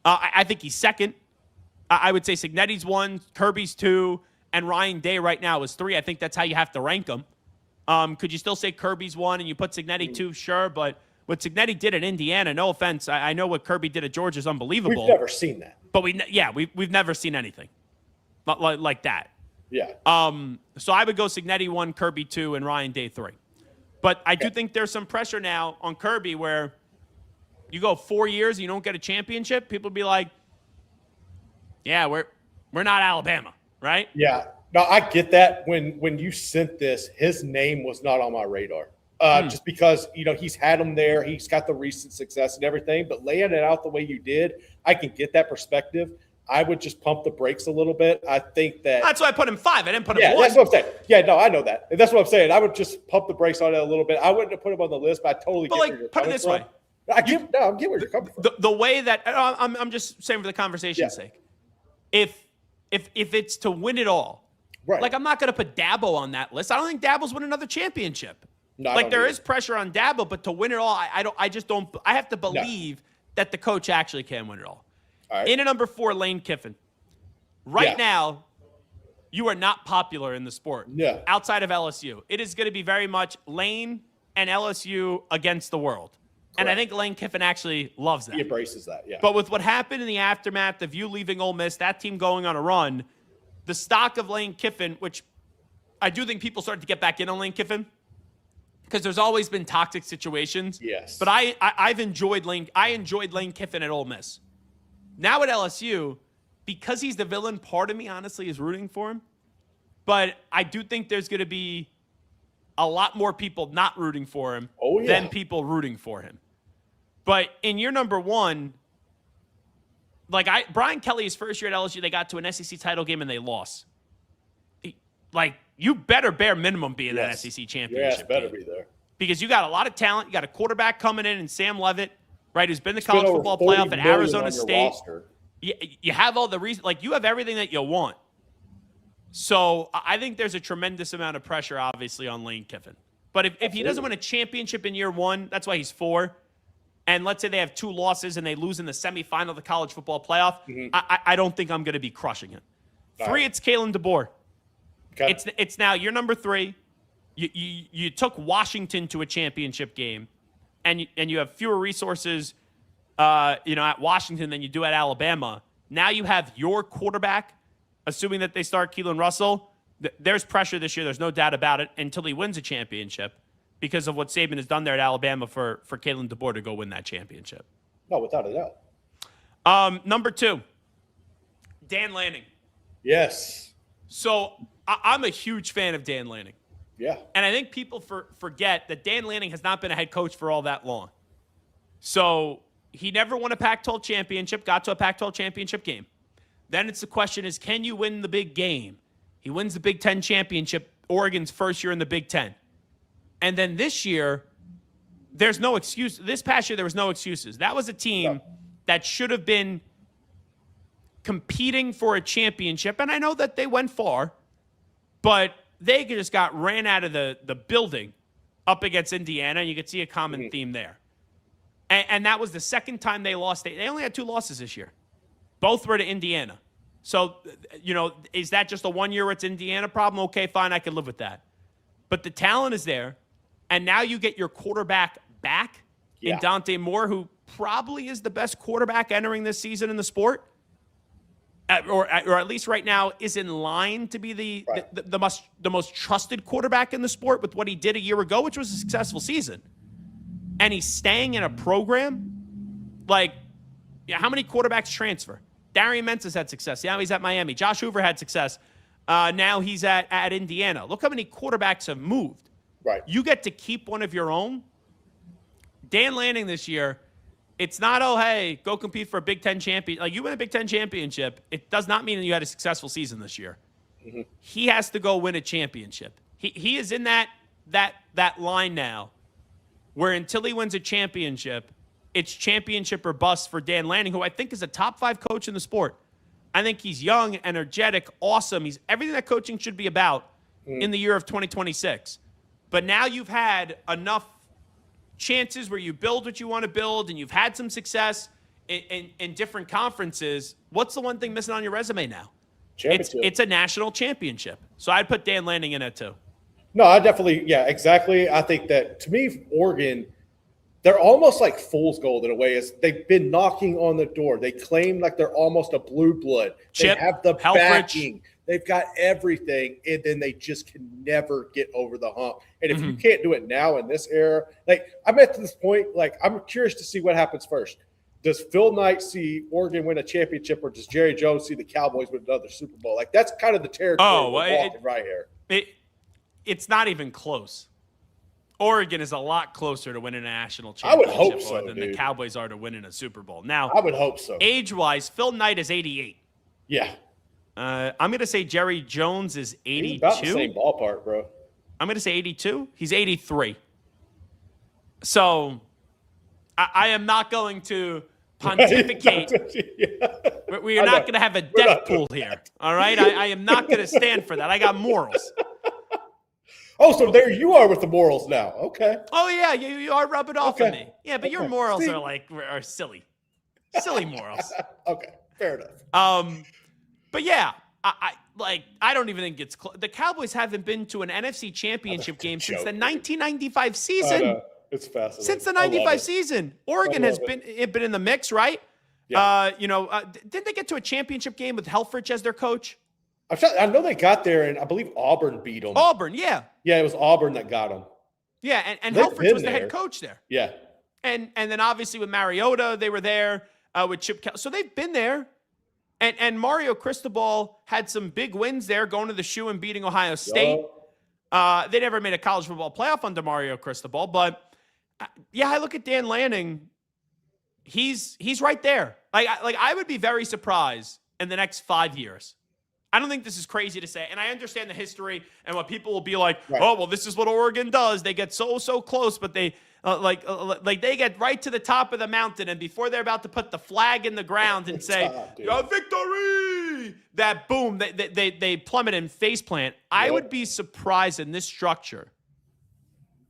I think he's second. I would say Cignetti's 1, Kirby's 2, and Ryan Day right now is 3. I think that's how you have to rank them. Could you still say Kirby's 1 and you put Cignetti 2? Sure, but what Cignetti did at Indiana, no offense, I know what Kirby did at Georgia is unbelievable. We've never seen that. But we've never seen anything like that. Yeah. So I would go Cignetti 1, Kirby 2, and Ryan Day 3. But I do think there's some pressure now on Kirby where you go 4 years and you don't get a championship. People be like, yeah, we're not Alabama, right? Yeah. No, I get that. When you sent this, his name was not on my radar. Just because, he's had him there. He's got the recent success and everything. But laying it out the way you did, I can get that perspective. I would just pump the brakes a little bit. I think that – That's why I put him 5. I didn't put him 1. That's what I'm saying. Yeah, no, I know that. That's what I'm saying. I would just pump the brakes on it a little bit. I wouldn't have put him on the list, but I totally get where you're coming from. Way. I get where you're coming from. The way that – I'm just saying for the conversation's sake. If it's to win it all, right. Like I'm not going to put Dabo on that list. I don't think Dabo's win another championship. No, like there is pressure on Dabo, but to win it all, I just don't – I have to believe that the coach actually can win it all. All right. In at number 4, Lane Kiffin. Right now, you are not popular in the sport. Yeah. Outside of LSU. It is going to be very much Lane and LSU against the world. Correct. And I think Lane Kiffin actually loves that. He embraces that, yeah. But with what happened in the aftermath of you leaving Ole Miss, that team going on a run, the stock of Lane Kiffin, which I do think people started to get back in on Lane Kiffin, because there's always been toxic situations. Yes. But I've enjoyed Lane. I enjoyed Lane Kiffin at Ole Miss. Now at LSU, because he's the villain, part of me honestly is rooting for him. But I do think there's going to be a lot more people not rooting for him than people rooting for him. But in year number 1, Brian Kelly's first year at LSU, they got to an SEC title game and they lost. You better bare minimum be in that SEC championship. Yes, better game. be there. Because you got a lot of talent. You got a quarterback coming in Sam Leavitt, right, who's been in the college football playoff at Arizona State. You have all the reason, you have everything that you want. So I think there's a tremendous amount of pressure, obviously, on Lane Kiffin. But if he doesn't win a championship in year 1, that's why he's 4. And let's say they have 2 losses and they lose in the semifinal of the college football playoff, I don't think I'm going to be crushing it. 3, it's Kalen DeBoer. Okay. It's now year number 3. You took Washington to a championship game, and you have fewer resources at Washington than you do at Alabama. Now you have your quarterback, assuming that they start Keelan Russell. There's pressure this year. There's no doubt about it until he wins a championship because of what Saban has done there at Alabama for Kalen DeBoer to go win that championship. No, without a doubt. Number 2, Dan Lanning. Yes. So I'm a huge fan of Dan Lanning. Yeah. And I think people forget that Dan Lanning has not been a head coach for all that long. So he never won a Pac-12 championship, got to a Pac-12 championship game. Then it's the question is, can you win the big game? He wins the Big Ten championship, Oregon's first year in the Big Ten. And then this year, there's no excuse. This past year, there was no excuses. That was a team that should have been competing for a championship. And I know that they went far, but they just got ran out of the building up against Indiana, and you could see a common theme there. And that was the second time they lost. They only had 2 losses this year. Both were to Indiana. So, is that just a 1 year it's Indiana problem? Okay, fine, I can live with that. But the talent is there, and now you get your quarterback back in Dante Moore, who probably is the best quarterback entering this season in the sport, or at least right now is in line to be the most trusted quarterback in the sport with what he did a year ago, which was a successful season. And he's staying in a program like, how many quarterbacks transfer? Darian Mentis had success. Now he's at Miami. Josh Hoover had success. Now he's at Indiana. Look how many quarterbacks have moved. Right. You get to keep one of your own. Dan Lanning this year, it's not, oh, hey, go compete for a Big Ten champion. Like, you win a Big Ten championship, it does not mean that you had a successful season this year. Mm-hmm. He has to go win a championship. He is in that line now where until he wins a championship, it's championship or bust for Dan Lanning, who I think is a top 5 coach in the sport. I think he's young, energetic, awesome. He's everything that coaching should be about in the year of 2026. But now you've had enough chances where you build what you want to build, and you've had some success in different conferences. What's the one thing missing on your resume now? It's a national championship. So I'd put Dan Lanning in it too. No, I definitely, exactly. I think that, to me, Oregon, they're almost like fool's gold in a way. Is they've been knocking on the door. They claim like they're almost a blue blood. They have the backing. They've got everything, and then they just can never get over the hump. And if you can't do it now in this era, like, I'm at this point, like, I'm curious to see what happens first. Does Phil Knight see Oregon win a championship, or does Jerry Jones see the Cowboys win another Super Bowl? Like, that's kind of the territory we're walking right here. It's not even close. Oregon is a lot closer to winning a national championship I would hope so, than the Cowboys are to winning a Super Bowl. Now, I would hope so. Age-wise, Phil Knight is 88. Yeah. I'm going to say Jerry Jones is 82. He's about the same ballpark, bro. I'm going to say 82. He's 83. So I am not going to pontificate. We are not going to have a death pool here. All right? I am not going to stand for that. I got morals. Oh, so there you are with the morals now. Okay. Oh, yeah. You are rubbing off on me. Yeah, but your morals are silly. Silly morals. Okay. Fair enough. But yeah, I don't even think it's close. The Cowboys haven't been to an NFC championship game since the 1995 season. It's fascinating. Since the 95 season. Oregon has been in the mix, right? Yeah. Didn't they get to a championship game with Helfrich as their coach? I know they got there, and I believe Auburn beat them. Auburn, yeah. Yeah, it was Auburn that got them. Yeah, and Helfrich was the head coach there. Yeah. And then obviously with Mariota, they were there with Chip Kelly. So they've been there. And Mario Cristobal had some big wins there, going to the shoe and beating Ohio State. They never made a college football playoff under Mario Cristobal. But, I look at Dan Lanning. He's right there. I would be very surprised in the next 5 years. I don't think this is crazy to say. And I understand the history and what people will be like, oh, well, this is what Oregon does. They get so close, but they they get right to the top of the mountain, and before they're about to put the flag in the ground and say, victory, that boom, they plummet and face plant. I would be surprised in this structure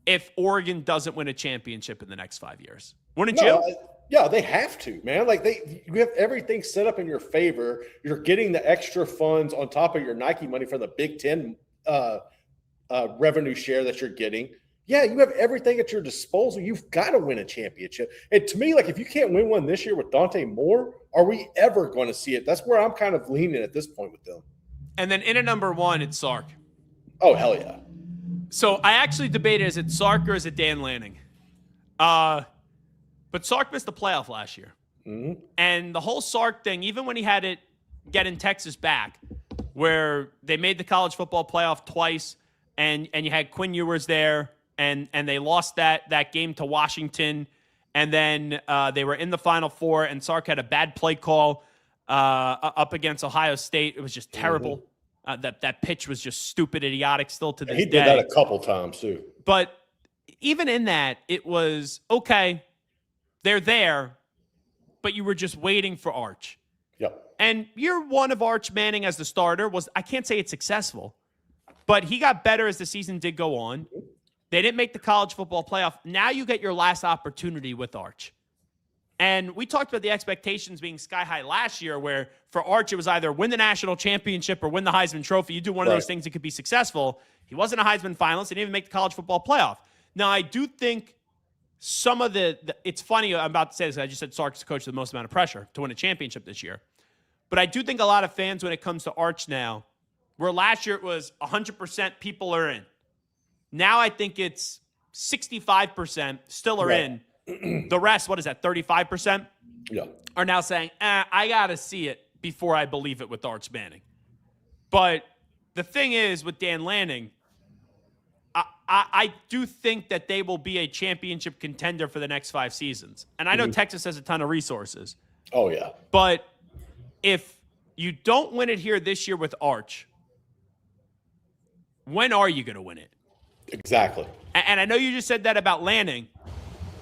if Oregon doesn't win a championship in the next 5 years. Wouldn't you? Yeah, they have to, man. You have everything set up in your favor. You're getting the extra funds on top of your Nike money for the Big Ten revenue share that you're getting. Yeah, you have everything at your disposal. You've got to win a championship. And to me, if you can't win one this year with Dante Moore, are we ever going to see it? That's where I'm kind of leaning at this point with them. And then in at number 1, it's Sark. Oh, hell yeah. So I actually debated, is it Sark or is it Dan Lanning? But Sark missed the playoff last year. Mm-hmm. And the whole Sark thing, even when he had it getting Texas back, where they made the college football playoff twice, and you had Quinn Ewers there, and they lost that game to Washington, and then they were in the Final Four, and Sark had a bad play call up against Ohio State. It was just terrible. That pitch was just stupid, idiotic still to this day. He did that a couple times too. But even in that, it was, okay, they're there, but you were just waiting for Arch. Yep. And year one of Arch Manning as the starter was, I can't say it's successful, but he got better as the season did go on. They didn't make the college football playoff. Now you get your last opportunity with Arch. And we talked about the expectations being sky high last year, where for Arch, it was either win the national championship or win the Heisman Trophy. You do one of those things, it could be successful. He wasn't a Heisman finalist. He didn't even make the college football playoff. Now, I do think some of it's funny, I'm about to say this, I just said Sark's the coach with the most amount of pressure to win a championship this year. But I do think a lot of fans, when it comes to Arch now, where last year it was 100% people are in. Now I think it's 65% still are in. The rest, what is that, 35%? Yeah. Are now saying, I got to see it before I believe it with Arch Manning. But the thing is, with Dan Lanning, I do think that they will be a championship contender for the next 5 seasons. And I know Texas has a ton of resources. Oh, yeah. But if you don't win it here this year with Arch, when are you going to win it? Exactly. And I know you just said that about Lanning,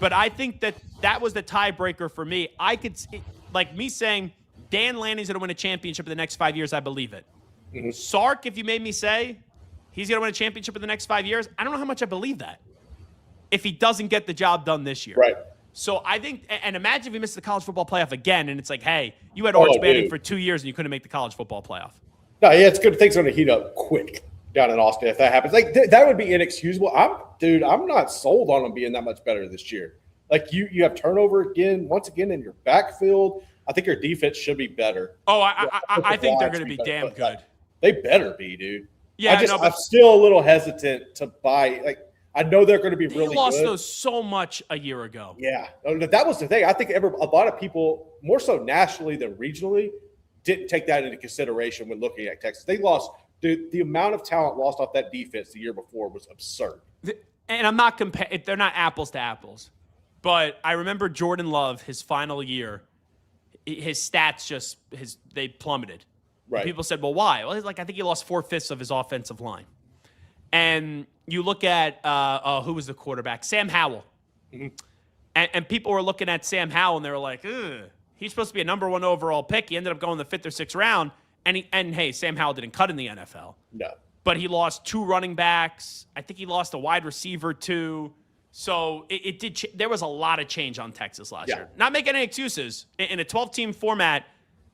but I think that was the tiebreaker for me. I could, like me saying, Dan Lanning's going to win a championship in the next 5 years, I believe it. Sark, if you made me say he's going to win a championship in the next 5 years, I don't know how much I believe that if he doesn't get the job done this year. Right. So I think, and imagine if he misses the college football playoff again, and it's like, hey, you had Arch Manning for 2 years and you couldn't make the college football playoff. No, yeah, it's good. Things are going to heat up quick down in Austin if that happens. Like that would be inexcusable. I'm not sold on them being that much better this year. Like you have turnover once again in your backfield. I think your defense should be better. Oh, I think they're going to be damn good. They better be, dude. Yeah, I'm still a little hesitant to buy. Like I know they're going to be really good. They lost those so much a year ago. Yeah, that was the thing. I think a lot of people, more so nationally than regionally, didn't take that into consideration when looking at Texas. They lost. The amount of talent lost off that defense the year before was absurd. And I'm not comparing. They're not apples to apples. But I remember Jordan Love, his final year, his stats they plummeted. Right. And people said, well, why? Well, I think he lost 4/5 of his offensive line. And you look at who was the quarterback? Sam Howell. And people were looking at Sam Howell, and they were like, ugh, he's supposed to be a number 1 overall pick. He ended up going the 5th or 6th round. And hey, Sam Howell didn't cut in the NFL. No. But he lost 2 running backs. I think he lost a wide receiver too. So it did. There was a lot of change on Texas last year. Not making any excuses. In a 12-team format,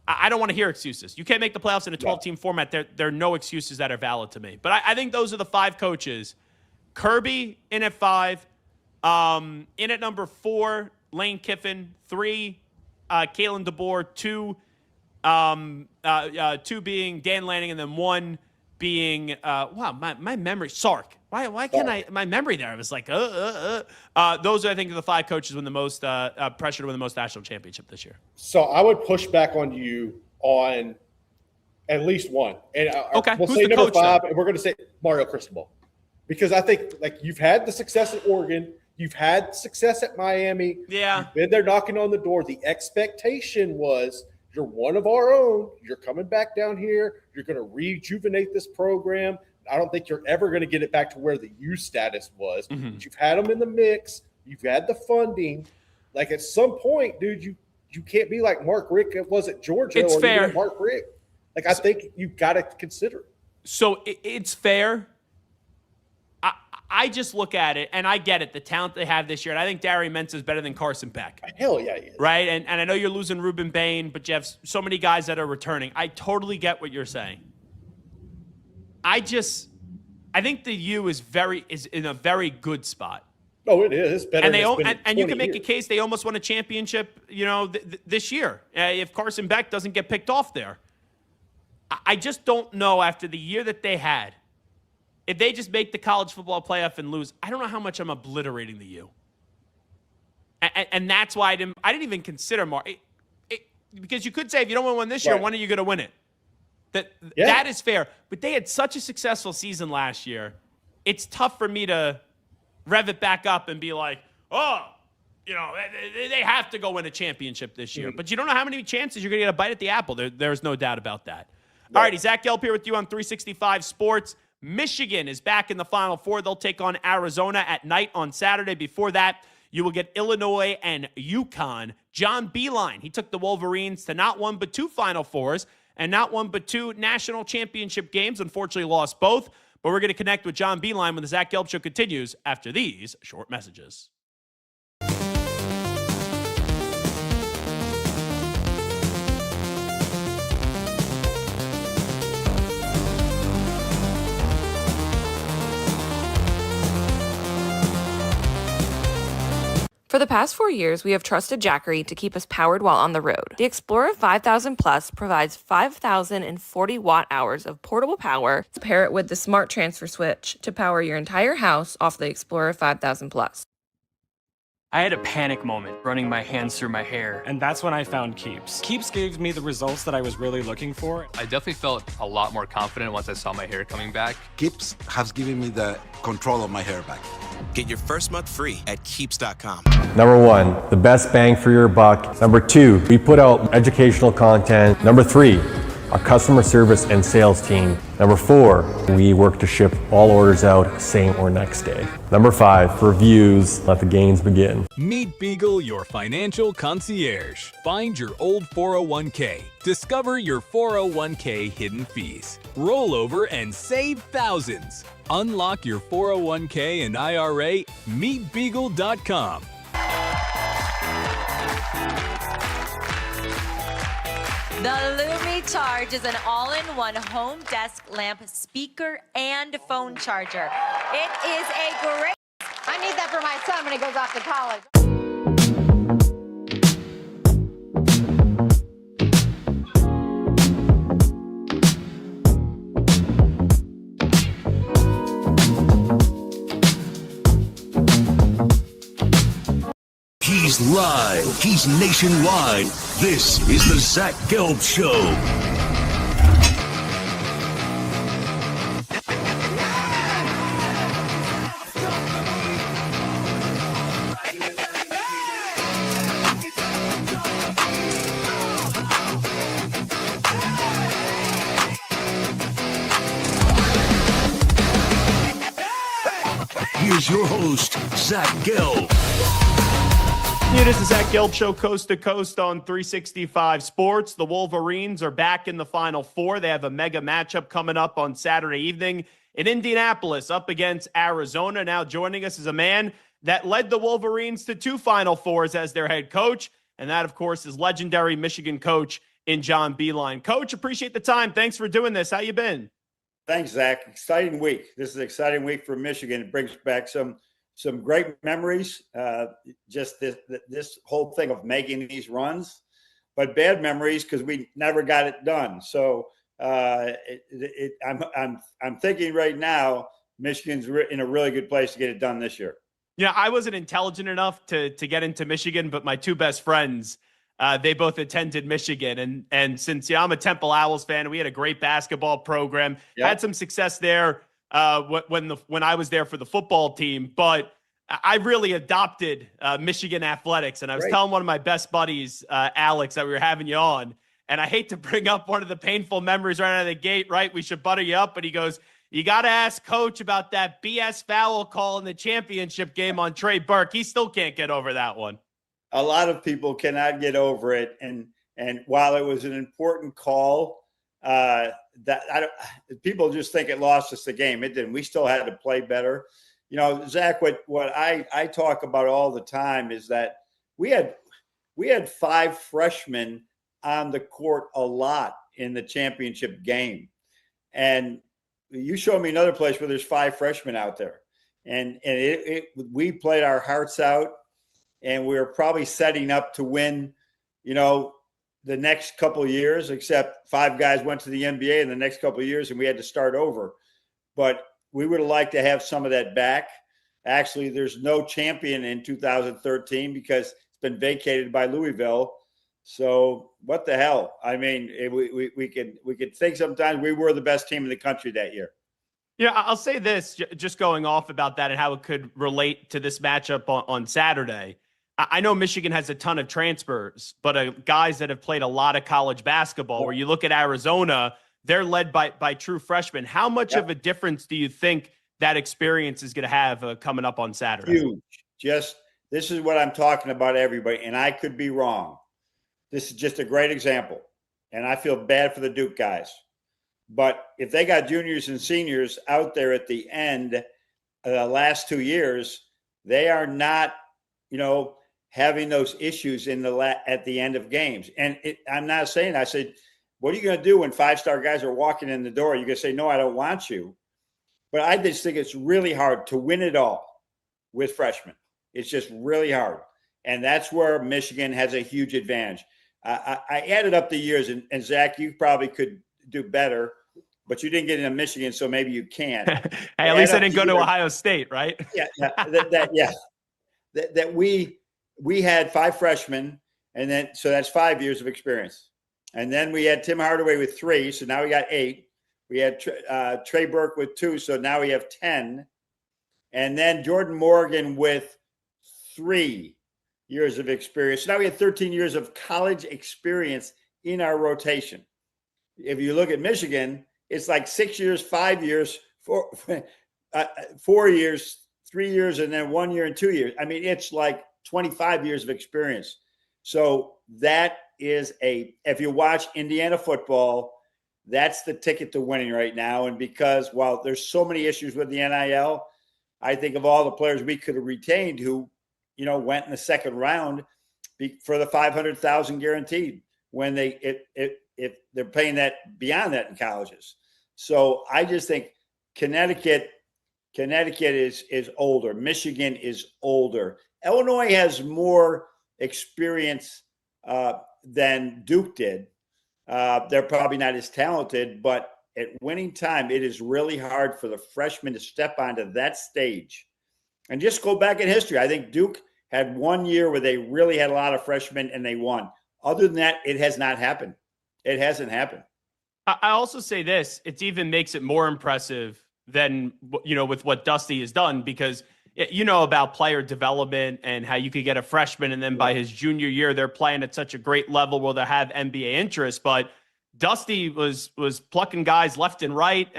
I don't want to hear excuses. You can't make the playoffs in a 12-team format. There are no excuses that are valid to me. But I think those are the 5 coaches. Kirby in at 5. In at number 4, Lane Kiffin. 3, Kalen DeBoer. 2, 2 being Dan Lanning, and then 1 being my memory, Sark. Why can't my memory there? I was like, those are, I think, the 5 coaches with the most pressure to win the most national championship this year. So I would push back on you on at least 1. And okay, we'll say number 5, and we're going to say Mario Cristobal. Because I think, like, you've had the success at Oregon. You've had success at Miami. Yeah. You've been there knocking on the door. The expectation was, you're one of our own. You're coming back down here. You're going to rejuvenate this program. I don't think you're ever going to get it back to where the U status was. But you've had them in the mix. You've had the funding. Like, at some point, dude, you can't be like Mark Richt was at Georgia. It's fair. Mark Richt. Like, I think you've got to consider it. So it's fair. I just look at it, and I get it, the talent they have this year. And I think Dari Mensah is better than Carson Beck. Hell yeah, he is. Right? And I know you're losing Ruben Bain, but you have so many guys that are returning. I totally get what you're saying. I think the U is in a very good spot. Oh, it is. It's better. And you can make a case they almost won a championship, this year if Carson Beck doesn't get picked off there. I just don't know after the year that they had. If they just make the college football playoff and lose, I don't know how much I'm obliterating the U. And that's why I didn't even consider Mark. Because you could say if you don't win one this year, when are you going to win it? That is fair. But they had such a successful season last year. It's tough for me to rev it back up and be like, oh, they have to go win a championship this year. But you don't know how many chances you're going to get a bite at the apple. There's no doubt about that. All righty, Zach Gelb here with you on 365 Sports. Michigan is back in the Final Four. They'll take on Arizona at night on Saturday. Before that, you will get Illinois and UConn. John Beilein, he took the Wolverines to not one but two Final Fours and not one but two national championship games. Unfortunately, lost both. But we're going to connect with John Beilein when the Zach Gelb Show continues after these short messages. For the past 4 years, we have trusted Jackery to keep us powered while on the road. The Explorer 5000 Plus provides 5,040 watt-hours of portable power to pair it with the smart transfer switch to power your entire house off the Explorer 5000 Plus. I had a panic moment running my hands through my hair, and that's when I found Keeps. Keeps gave me the results that I was really looking for. I definitely felt a lot more confident once I saw my hair coming back. Keeps has given me the control of my hair back. Get your first month free at Keeps.com. Number 1, the best bang for your buck. Number 2, we put out educational content. Number 3, our customer service and sales team. Number 4, we work to ship all orders out same or next day. Number 5, reviews. Let the gains begin. Meet Beagle, your financial concierge. Find your old 401k. Discover your 401k hidden fees. Roll over and save thousands. Unlock your 401k and IRA. MeetBeagle.com. The Lumi Charge is an all-in-one home desk lamp, speaker, and phone charger. It is a great... I need that for my son when he goes off to college. He's live. He's nationwide. This is the Zach Gelb Show. Here's your host, Zach Gelb. It is the Zach Gelb Show, coast to coast on 365 Sports. The Wolverines are back in the Final Four. They have a mega matchup coming up on Saturday evening in Indianapolis up against Arizona. Now joining us is a man that led the Wolverines to two Final Fours as their head coach, and that, of course, is legendary Michigan coach in John Beilein. Coach, appreciate the time. Thanks for doing this. How you been? Thanks, Zach. Exciting week. This is an exciting week for Michigan. It brings back some great memories, just this whole thing of making these runs, but bad memories because we never got it done. So I'm thinking right now Michigan's in a really good place to get it done this year. Yeah, I wasn't intelligent enough to get into Michigan, but my two best friends, they both attended Michigan, and since I'm a Temple Owls fan, we had a great basketball program. Yep. Had some success there. When I was there for the football team, but I really adopted Michigan athletics. And I was telling one of my best buddies, Alex, that we were having you on. And I hate to bring up one of the painful memories right out of the gate, right? We should butter you up. But he goes, you got to ask Coach about that BS foul call in the championship game on Trey Burke. He still can't get over that one. A lot of people cannot get over it. And while it was an important call, people just think it lost us the game. It didn't. We still had to play better. You know, Zach, what I talk about all the time is that we had 5 freshmen on the court a lot in the championship game. And you show me another place where there's 5 freshmen out there. And we played our hearts out, and we were probably setting up to win, the next couple of years, except 5 guys went to the NBA in the next couple of years and we had to start over. But we would have liked to have some of that back. Actually, there's no champion in 2013 because it's been vacated by Louisville. So what the hell? I mean, we could think sometimes we were the best team in the country that year. Yeah, I'll say this, just going off about that and how it could relate to this matchup on Saturday. I know Michigan has a ton of transfers, but guys that have played a lot of college basketball, where you look at Arizona, they're led by true freshmen. How much of a difference do you think that experience is going to have coming up on Saturday? Huge. This is what I'm talking about, everybody, and I could be wrong. This is just a great example, and I feel bad for the Duke guys. But if they got juniors and seniors out there at the end of the last 2 years, they are not, having those issues at the end of games. And I'm not saying, I said, what are you going to do when 5-star guys are walking in the door? You're going to say, no, I don't want you. But I just think it's really hard to win it all with freshmen. It's just really hard. And that's where Michigan has a huge advantage. I added up the years, and Zach, you probably could do better, but you didn't get into Michigan, so maybe you can. Hey, at least I didn't go to Ohio State, right? That we had 5 freshmen, and then so that's 5 years of experience. And then we had Tim Hardaway with 3, so now we got 8. We had Trey Burke with 2, so now we have 10. And then Jordan Morgan with 3 years of experience. So now we had 13 years of college experience in our rotation. If you look at Michigan, it's like 6 years, 5 years, 4 years, 3 years, and then 1 year and 2 years. I mean, it's like 25 years of experience. So that is if you watch Indiana football, that's the ticket to winning right now. And because while there's so many issues with the NIL, I think of all the players we could have retained who, went in the second round for the $500,000 guaranteed when if they're paying that beyond that in colleges. So I just think Connecticut is older. Michigan is older. Illinois has more experience than Duke did. They're probably not as talented, but at winning time, it is really hard for the freshmen to step onto that stage. And just go back in history. I think Duke had 1 year where they really had a lot of freshmen and they won. Other than that, it has not happened. It hasn't happened. I also say this, it even makes it more impressive than, with what Dusty has done, because about player development and how you could get a freshman and then by his junior year, they're playing at such a great level where they have NBA interest. But Dusty was plucking guys left and right.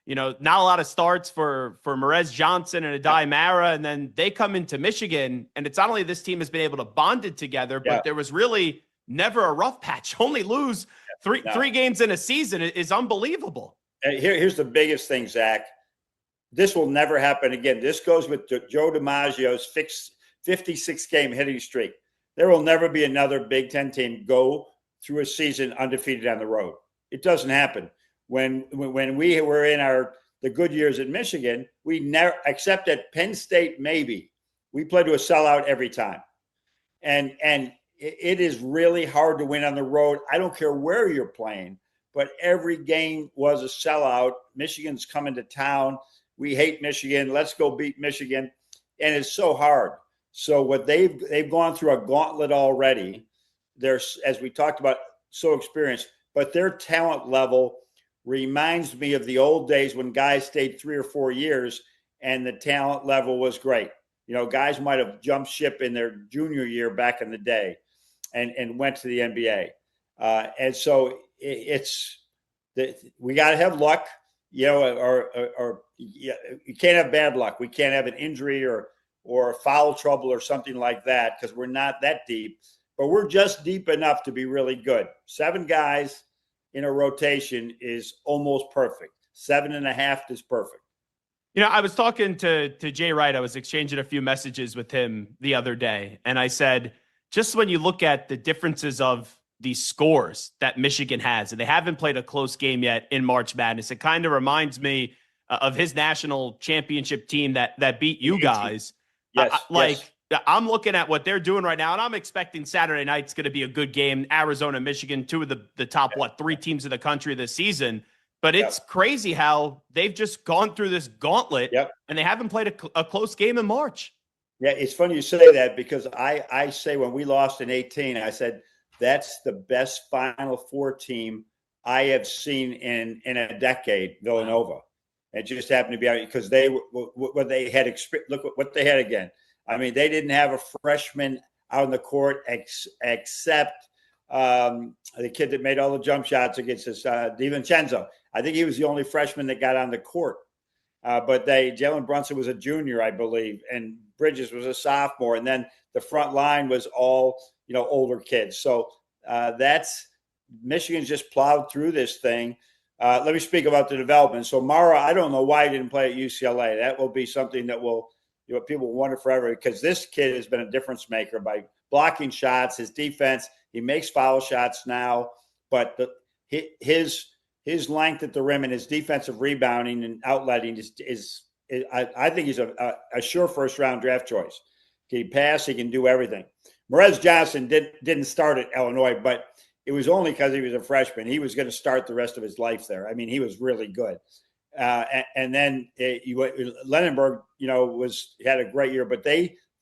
Not a lot of starts for Merez Johnson and Adai Mara. And then they come into Michigan, and it's not only this team has been able to bond it together, but there was really never a rough patch. Only lose three games in a season is unbelievable. Here's the biggest thing, Zach. This will never happen again. This goes with Joe DiMaggio's 56-game hitting streak. There will never be another Big Ten team go through a season undefeated on the road. It doesn't happen. When we were in the good years at Michigan, we never, except at Penn State, maybe, we played to a sellout every time. And it is really hard to win on the road. I don't care where you're playing, but every game was a sellout. Michigan's coming to town. We hate Michigan. Let's go beat Michigan. And it's so hard. So what they've gone through a gauntlet already. They're, as we talked about, so experienced, but their talent level reminds me of the old days when guys stayed 3 or 4 years and the talent level was great. Guys might have jumped ship in their junior year back in the day and went to the NBA. And so we got to have luck, or you can't have bad luck. We can't have an injury or foul trouble or something like that because we're not that deep. But we're just deep enough to be really good. 7 guys in a rotation is almost perfect. 7.5 is perfect. I was talking to Jay Wright. I was exchanging a few messages with him the other day. And I said, just when you look at the differences of these scores that Michigan has, and they haven't played a close game yet in March Madness, it kind of reminds me of his national championship team that beat you guys. Yes. I'm looking at what they're doing right now, and I'm expecting Saturday night's going to be a good game. Arizona, Michigan, 2 of the top, 3 teams in the country this season. But it's crazy how they've just gone through this gauntlet, and they haven't played a close game in March. Yeah, it's funny you say that because I say when we lost in 18, I said, that's the best Final Four team I have seen in a decade, Villanova. It just happened to be out because what they had. Look what they had again. I mean, they didn't have a freshman out on the court except the kid that made all the jump shots against us, DiVincenzo. I think he was the only freshman that got on the court. But Jalen Brunson was a junior, I believe, and Bridges was a sophomore, and then the front line was all older kids. So that's Michigan's just plowed through this thing. Let me speak about the development. So Mara, I don't know why he didn't play at UCLA. That will be something that will people will wonder forever, because this kid has been a difference maker by blocking shots, his defense. He makes foul shots now, but his length at the rim and his defensive rebounding and outletting is I think he's a sure first-round draft choice. He can pass, he can do everything. Morez Johnson didn't start at Illinois, but it was only because he was a freshman. He was going to start the rest of his life there. I mean, he was really good. And then Lennonberg, had a great year, but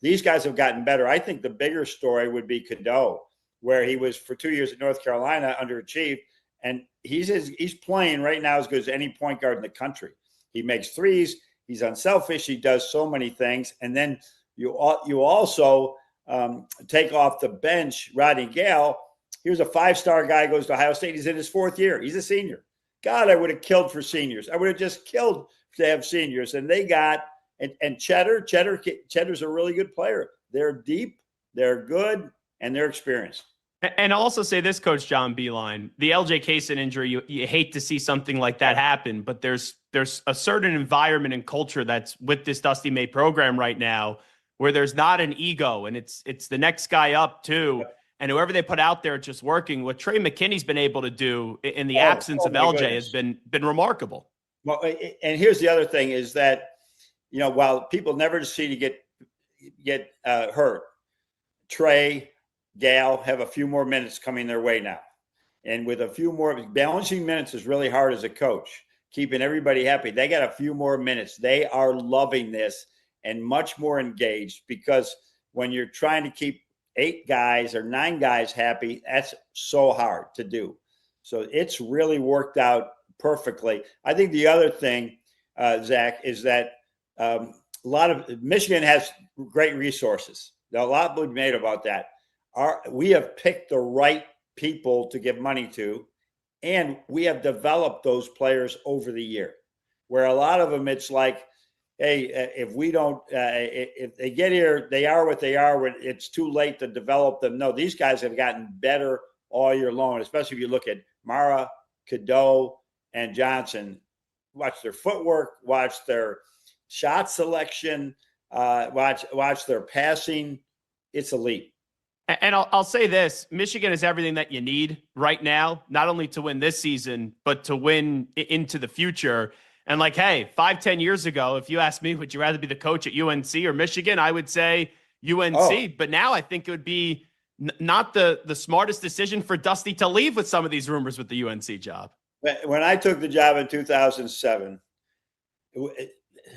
these guys have gotten better. I think the bigger story would be Cadeau, where he was for 2 years at North Carolina, underachieved, and he's playing right now as good as any point guard in the country. He makes threes. He's unselfish. He does so many things. And then you also take off the bench Rodney Gale. He was a 5-star guy, goes to Ohio State. He's in his 4th year. He's a senior. God, I would have killed for seniors. I would have just killed to have seniors. And they got and Cheddar's a really good player. They're deep, they're good, and they're experienced. And I'll also say this, Coach John Beilein, the LJ Kaysen injury, you hate to see something like that happen, but there's a certain environment and culture that's with this Dusty May program right now where there's not an ego, and it's the next guy up too. And whoever they put out there just working. What Trey McKinney's been able to do in the absence of LJ has been remarkable. Well, and here's the other thing is that, while people never see to get hurt, Trey, Gal have a few more minutes coming their way now. And with a few more, balancing minutes is really hard as a coach, keeping everybody happy. They got a few more minutes. They are loving this and much more engaged, because when you're trying to keep 8 guys or 9 guys happy, that's so hard to do. So it's really worked out perfectly. I think the other thing, Zach, is that a lot of Michigan has great resources. There's a lot to be made about that. We have picked the right people to give money to, and we have developed those players over the year, where a lot of them, it's like, hey, if we don't, if they get here, they are what they are. When it's too late to develop them. No, these guys have gotten better all year long, especially if you look at Mara, Cadeau, and Johnson. Watch their footwork, watch their shot selection, watch their passing. It's elite. And I'll say this, Michigan is everything that you need right now, not only to win this season, but to win into the future. And like, hey, 5-10 years ago, if you asked me, would you rather be the coach at UNC or Michigan? I would say UNC. Oh. But now I think it would be not the smartest decision for Dusty to leave with some of these rumors with the UNC job. When I took the job in 2007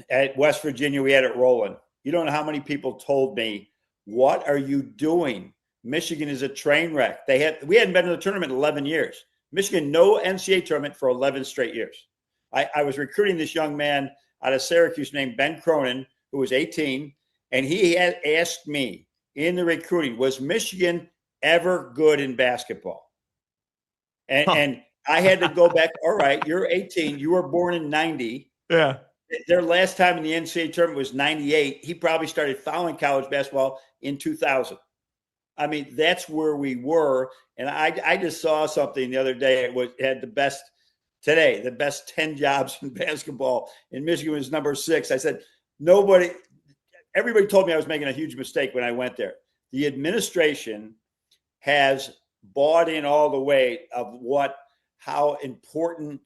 at West Virginia, we had it rolling. You don't know how many people told me, what are you doing? Michigan is a train wreck. We hadn't been in the tournament in 11 years. Michigan, no NCAA tournament for 11 straight years. I was recruiting this young man out of Syracuse named Ben Cronin, who was 18, and he had asked me in the recruiting, was Michigan ever good in basketball? And I had to go back, all right, you're 18, you were born in 90. Yeah. Their last time in the NCAA tournament was 98. He probably started following college basketball in 2000. I mean, that's where we were. And I just saw something the other day. It had the best 10 jobs in basketball, and Michigan was number 6. I said, everybody told me I was making a huge mistake when I went there. The administration has bought in all the way of how important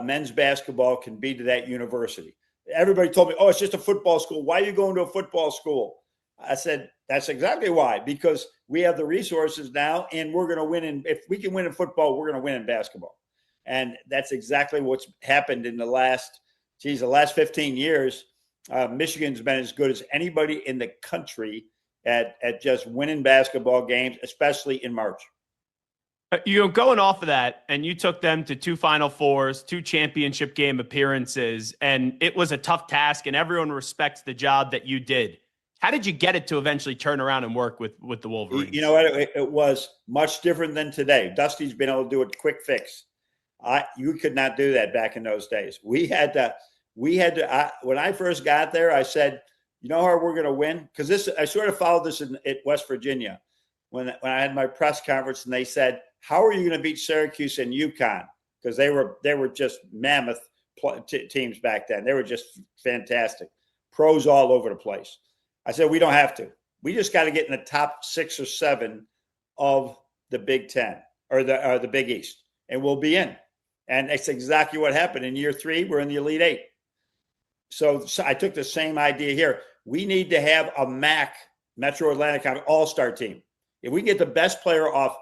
men's basketball can be to that university. Everybody told me, oh, it's just a football school. Why are you going to a football school? I said, that's exactly why, because we have the resources now, and we're going to win. If we can win in football, we're going to win in basketball. And that's exactly what's happened in the last 15 years. Michigan's been as good as anybody in the country at just winning basketball games, especially in March. Going off of that, and you took them to 2 Final Fours, 2 championship game appearances, and it was a tough task, and everyone respects the job that you did. How did you get it to eventually turn around and work with the Wolverines? You know what? It was much different than today. Dusty's been able to do a quick fix. You could not do that back in those days. We had to. When I first got there, I said, you know how we're going to win? Because I sort of followed this at West Virginia when I had my press conference, and they said, how are you going to beat Syracuse and UConn? Because they were just mammoth teams back then. They were just fantastic. Pros all over the place. I said, we don't have to. We just got to get in the top 6 or 7 of the Big Ten or the Big East, and we'll be in. And that's exactly what happened. In year 3, we're in the Elite 8. So I took the same idea here. We need to have a MAC, Metro Atlantic all-star team. If we get the best player off,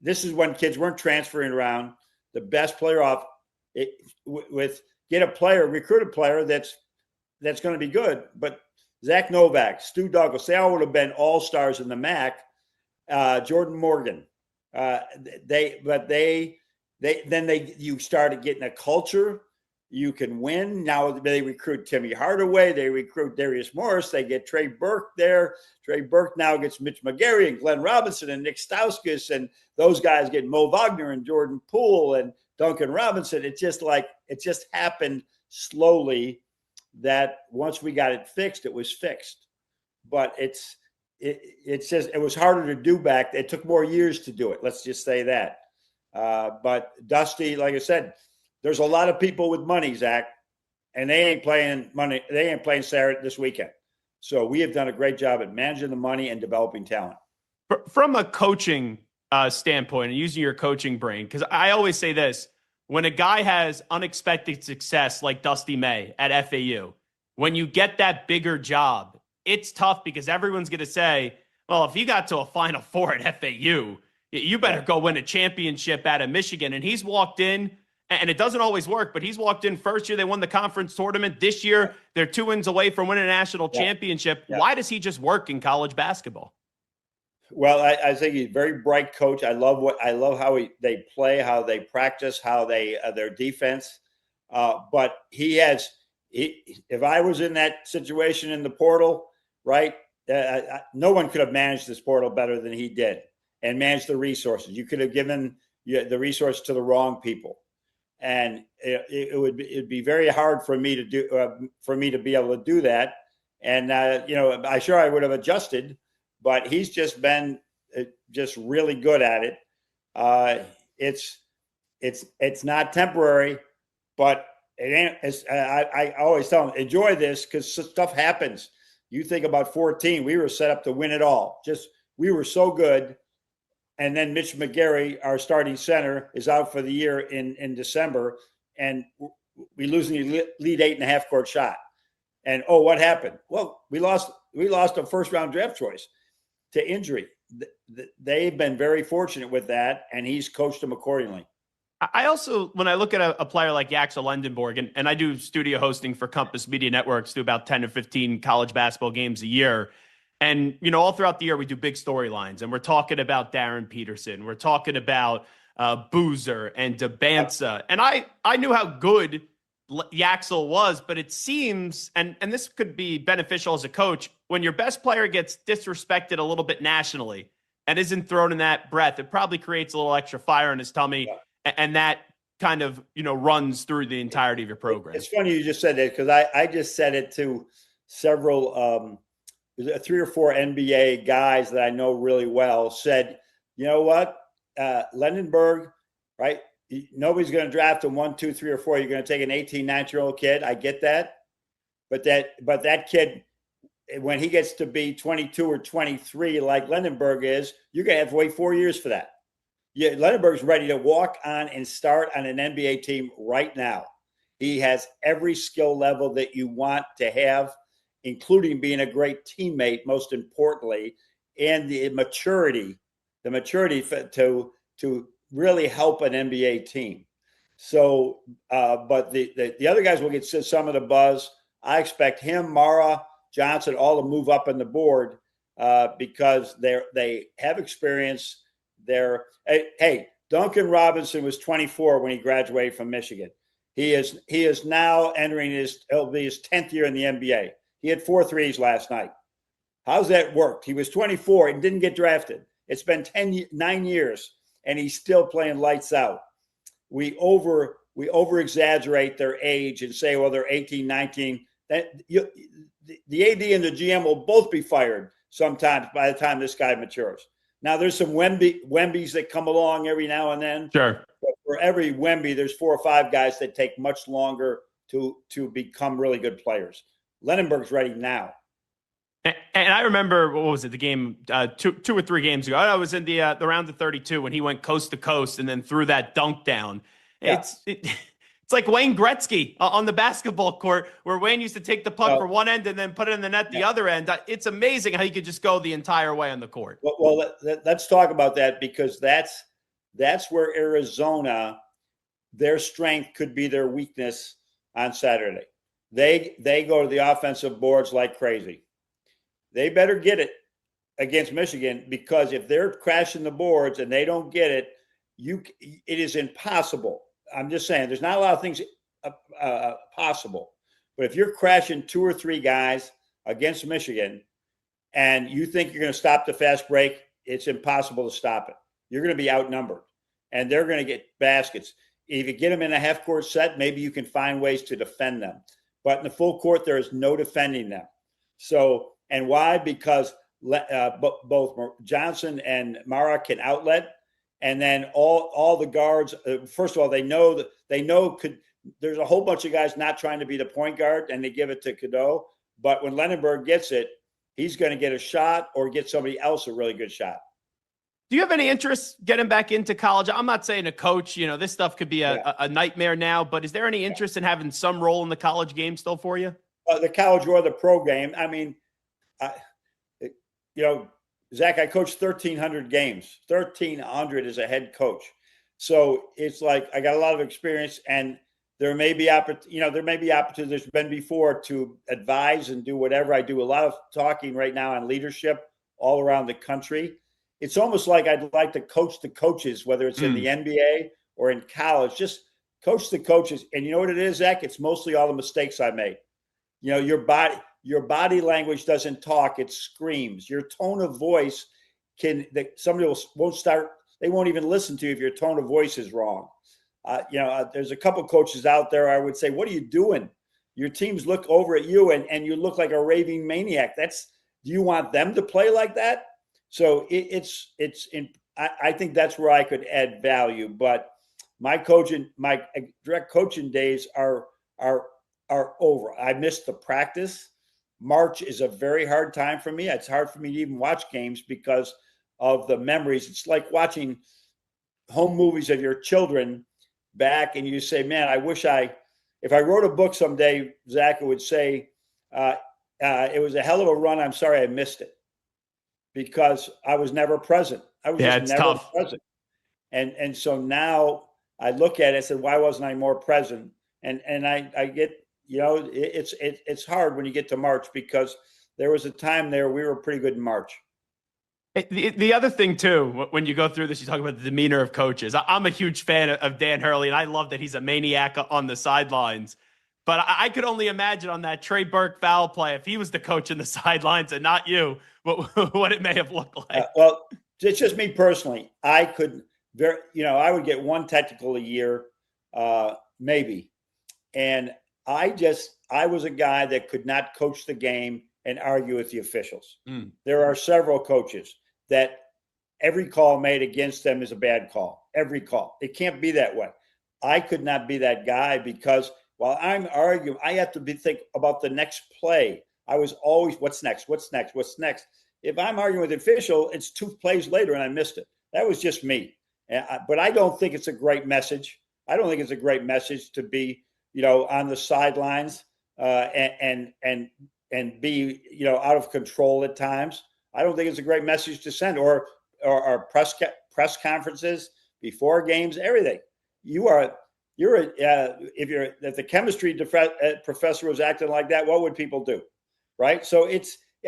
this is when kids weren't transferring around, the best player off, recruit a player that's going to be good. But Zach Novak, Stu Douglas, they all would have been all-stars in the MAC. Jordan Morgan, you started getting a culture. You can win. Now they recruit Timmy Hardaway. They recruit Darius Morris. They get Trey Burke there. Trey Burke now gets Mitch McGarry and Glenn Robinson and Nick Stauskas, and those guys get Mo Wagner and Jordan Poole and Duncan Robinson. It just happened slowly that once we got it fixed, it was fixed. But it was harder to do back. It took more years to do it. Let's just say that. But Dusty, like I said, there's a lot of people with money, Zach, and they ain't playing money. They ain't playing Saturday this weekend. So we have done a great job at managing the money and developing talent. From a coaching standpoint and using your coaching brain, because I always say this, when a guy has unexpected success like Dusty May at FAU, when you get that bigger job, it's tough because everyone's going to say, well, if you got to a Final Four at FAU, you better go win a championship out of Michigan. And he's walked in, and it doesn't always work, but he's walked in first year. They won the conference tournament. This year, they're 2 wins away from winning a national championship. Yeah. Why does he just work in college basketball? Well, I think he's a very bright coach. I love how they play, how they practice, how their defense. But if I was in that situation in the portal, right, no one could have managed this portal better than he did and managed the resources. You could have given the resource to the wrong people. And it'd be very hard for me to be able to do that. And I would have adjusted, but he's just been just really good at it. It's not temporary, but it ain't. I always tell him, enjoy this because stuff happens. You think about 14, we were set up to win it all. We were so good. And then Mitch McGarry, our starting center, is out for the year in December, and we lose the lead 8.5 court shot. And what happened? Well, we lost a first round draft choice to injury. They've been very fortunate with that, and he's coached them accordingly. I also, when I look at a player like Yaxel Lendenborg, and I do studio hosting for Compass Media Networks, do about 10 or 15 college basketball games a year. And, all throughout the year, we do big storylines, and we're talking about Darren Peterson. We're talking about Boozer and Debanza. And I knew how good Yaxel was, but it seems, and this could be beneficial as a coach, when your best player gets disrespected a little bit nationally and isn't thrown in that breath, it probably creates a little extra fire in his tummy, and that kind of, runs through the entirety of your program. It's funny you just said that because I just said it to several 3 or 4 NBA guys that I know really well said, you know what, Lendenborg, right? Nobody's going to draft him 1, 2, 3, or 4. You're going to take an 18, 19-year-old kid. I get that. But that kid, when he gets to be 22 or 23, like Lendenborg is, you're going to have to wait 4 years for that. Yeah, Lendenborg's ready to walk on and start on an NBA team right now. He has every skill level that you want to have, including being a great teammate, most importantly, and the maturity to really help an NBA team. So, but the other guys will get some of the buzz. I expect him, Mara, Johnson, all to move up on the board because they have experience. Hey, Duncan Robinson was 24 when he graduated from Michigan. He is now entering it'll be his 10th year in the NBA. He had 4 threes last night. How's that worked? He was 24 and didn't get drafted. It's been 9 years, and he's still playing lights out. We over exaggerate their age and say, well, they're 18, 19. The AD and the GM will both be fired sometimes by the time this guy matures. Now, there's some Wembies that come along every now and then. Sure. But for every Wemby, there's 4 or 5 guys that take much longer to become really good players. Lenenberg's ready now. And I remember, what was it, the game 2 or 3 games ago? I was in the round of 32 when he went coast to coast and then threw that dunk down. Yeah. It's like Wayne Gretzky on the basketball court, where Wayne used to take the puck from one end and then put it in the net the other end. It's amazing how he could just go the entire way on the court. Well, let's talk about that, because that's where Arizona, their strength could be their weakness on Saturday. They go to the offensive boards like crazy. They better get it against Michigan, because if they're crashing the boards and they don't get it, it is impossible. I'm just saying, there's not a lot of things possible. But if you're crashing 2 or 3 guys against Michigan and you think you're going to stop the fast break, it's impossible to stop it. You're going to be outnumbered, and they're going to get baskets. If you get them in a half-court set, maybe you can find ways to defend them. But in the full court, there is no defending them. So, and why? Because both Johnson and Mara can outlet, and then all the guards. First of all, they know there's a whole bunch of guys not trying to be the point guard, and they give it to Cadeau. But when Lenenberg gets it, he's going to get a shot or get somebody else a really good shot. Do you have any interest getting back into college? I'm not saying a coach, this stuff could be a nightmare now, but is there any interest in having some role in the college game still for you? The college or the pro game. I mean, Zach, I coached 1,300 games. 1,300 as a head coach. So it's like I got a lot of experience, and there may be opportunities there's been before to advise and do whatever. I do a lot of talking right now on leadership all around the country. It's almost like I'd like to coach the coaches, whether it's in the NBA or in college, just coach the coaches. And you know what it is, Zach? It's mostly all the mistakes I made. Your body language doesn't talk, it screams. Your tone of voice somebody won't even listen to you if your tone of voice is wrong. There's a couple coaches out there, I would say, what are you doing? Your teams look over at you and you look like a raving maniac. Do you want them to play like that? So I think that's where I could add value, but my direct coaching days are over. I missed the practice. March is a very hard time for me. It's hard for me to even watch games because of the memories. It's like watching home movies of your children back, and you say, man, I wish if I wrote a book someday, Zach, it would say, it was a hell of a run. I'm sorry I missed it, because I was never present. I was just never tough. present. And so now I look at it and said, why wasn't I more present? And I get, it's hard when you get to March, because there was a time there we were pretty good in March. The other thing, too, when you go through this, you talk about the demeanor of coaches. I'm a huge fan of Dan Hurley, and I love that he's a maniac on the sidelines. But I could only imagine on that Trey Burke foul play, if he was the coach in the sidelines and not you, what it may have looked like. Well, it's just me personally. I would get one technical a year, maybe. And I was a guy that could not coach the game and argue with the officials. There are several coaches that every call made against them is a bad call. Every call. It can't be that way. I could not be that guy, because while I'm arguing, I have to think about the next play. I was always, what's next? What's next? What's next? If I'm arguing with the official, it's 2 plays later and I missed it. That was just me. But I don't think it's a great message. I don't think it's a great message to be, on the sidelines and be, out of control at times. I don't think it's a great message to send, or press conferences before games, everything. If the chemistry professor was acting like that, what would people do? Right. So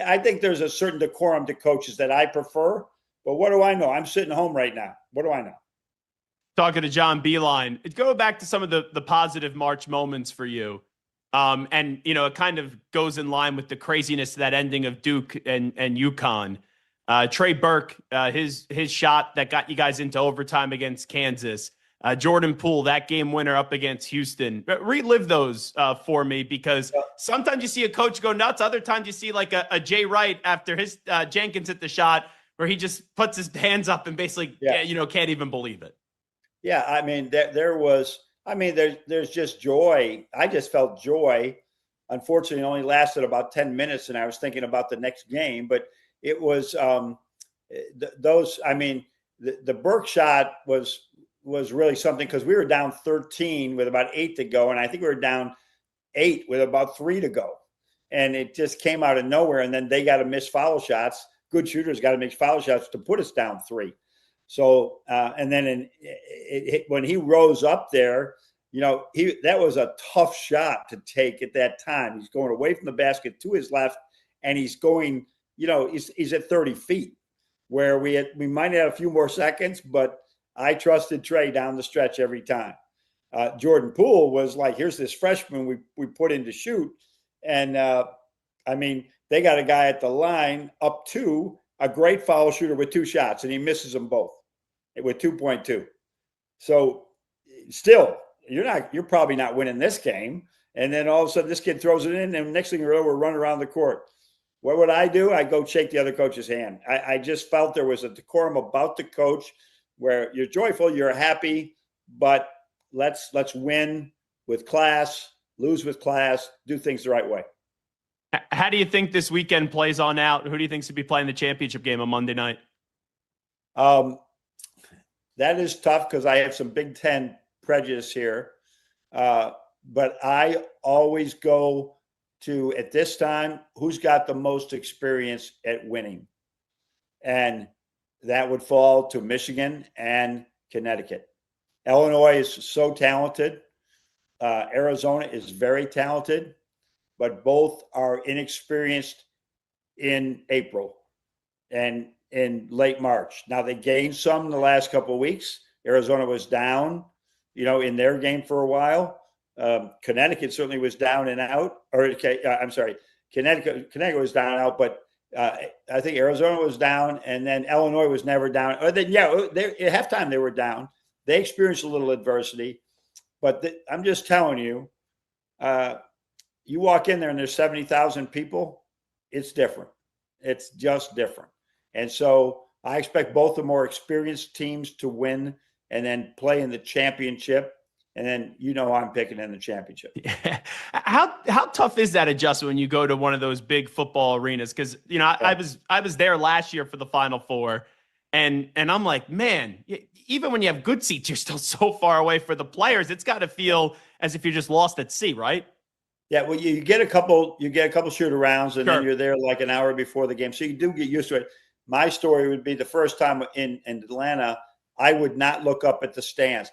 I think there's a certain decorum to coaches that I prefer, but what do I know? I'm sitting home right now. What do I know? talking to John Beilein. Go back to some of the positive March moments for you. And, it kind of goes in line with the craziness of that ending of Duke and UConn. Trey Burke, his shot that got you guys into overtime against Kansas. Jordan Poole, that game winner up against Houston. Relive those for me, because sometimes you see a coach go nuts. Other times you see like a Jay Wright after his Jenkins hit the shot where he just puts his hands up and basically, can't even believe it. Yeah, I mean, there's just joy. I just felt joy. Unfortunately, it only lasted about 10 minutes, and I was thinking about the next game. But it was the Burke shot was really something, because we were down 13 with about 8 to go, and I think we were down 8 with about 3 to go. And it just came out of nowhere, and then they got to miss foul shots. Good shooters got to make foul shots to put us down 3. So, and then when he rose up there, that was a tough shot to take at that time. He's going away from the basket to his left, and he's going, he's at 30 feet, where we might have a few more seconds, but I trusted Trey down the stretch every time. Jordan Poole was like, here's this freshman we put in to shoot. And, they got a guy at the line up 2, a great foul shooter with 2 shots, and he misses them both with 2.2. So still, you're probably not winning this game. And then all of a sudden this kid throws it in, and next thing you know, we're running around the court. What would I do? I'd go shake the other coach's hand. I just felt there was a decorum about the coach where you're joyful, you're happy, but let's win with class, lose with class, do things the right way. How do you think this weekend plays on out? Who do you think should be playing the championship game on Monday night? That is tough, because I have some Big Ten prejudice here. But I always go to, at this time, who's got the most experience at winning. And that would fall to Michigan and Connecticut. Illinois is so talented. Arizona is very talented, but both are inexperienced in April and in late March. Now, they gained some in the last couple of weeks. Arizona was down, in their game for a while. Connecticut certainly was down and out. Connecticut was down and out, but I think Arizona was down, and then Illinois was never down. At halftime they were down. They experienced a little adversity, but I'm just telling you, you walk in there and there's 70,000 people, it's different. It's just different. And so I expect both the more experienced teams to win and then play in the championship. And then, I'm picking in the championship. Yeah. How tough is that adjustment when you go to one of those big football arenas? Because, I was there last year for the Final Four, and I'm like, man, even when you have good seats, you're still so far away for the players. It's got to feel as if you're just lost at sea, right? Yeah, well, you get a couple shoot arounds, and then you're there like an hour before the game, so you do get used to it. My story would be the first time in Atlanta, I would not look up at the stands.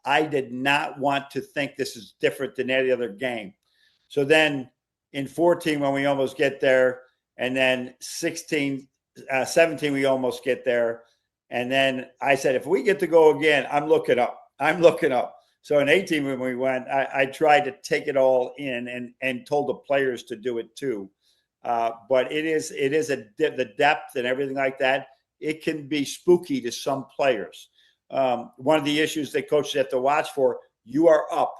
I did not want to think this is different than any other game. So then in 14, when we almost get there, and then 17, we almost get there. And then I said, if we get to go again, I'm looking up. So in 18, when we went, I tried to take it all in and told the players to do it too. But it is the depth and everything like that. It can be spooky to some players. One of the issues that coaches have to watch for, you are up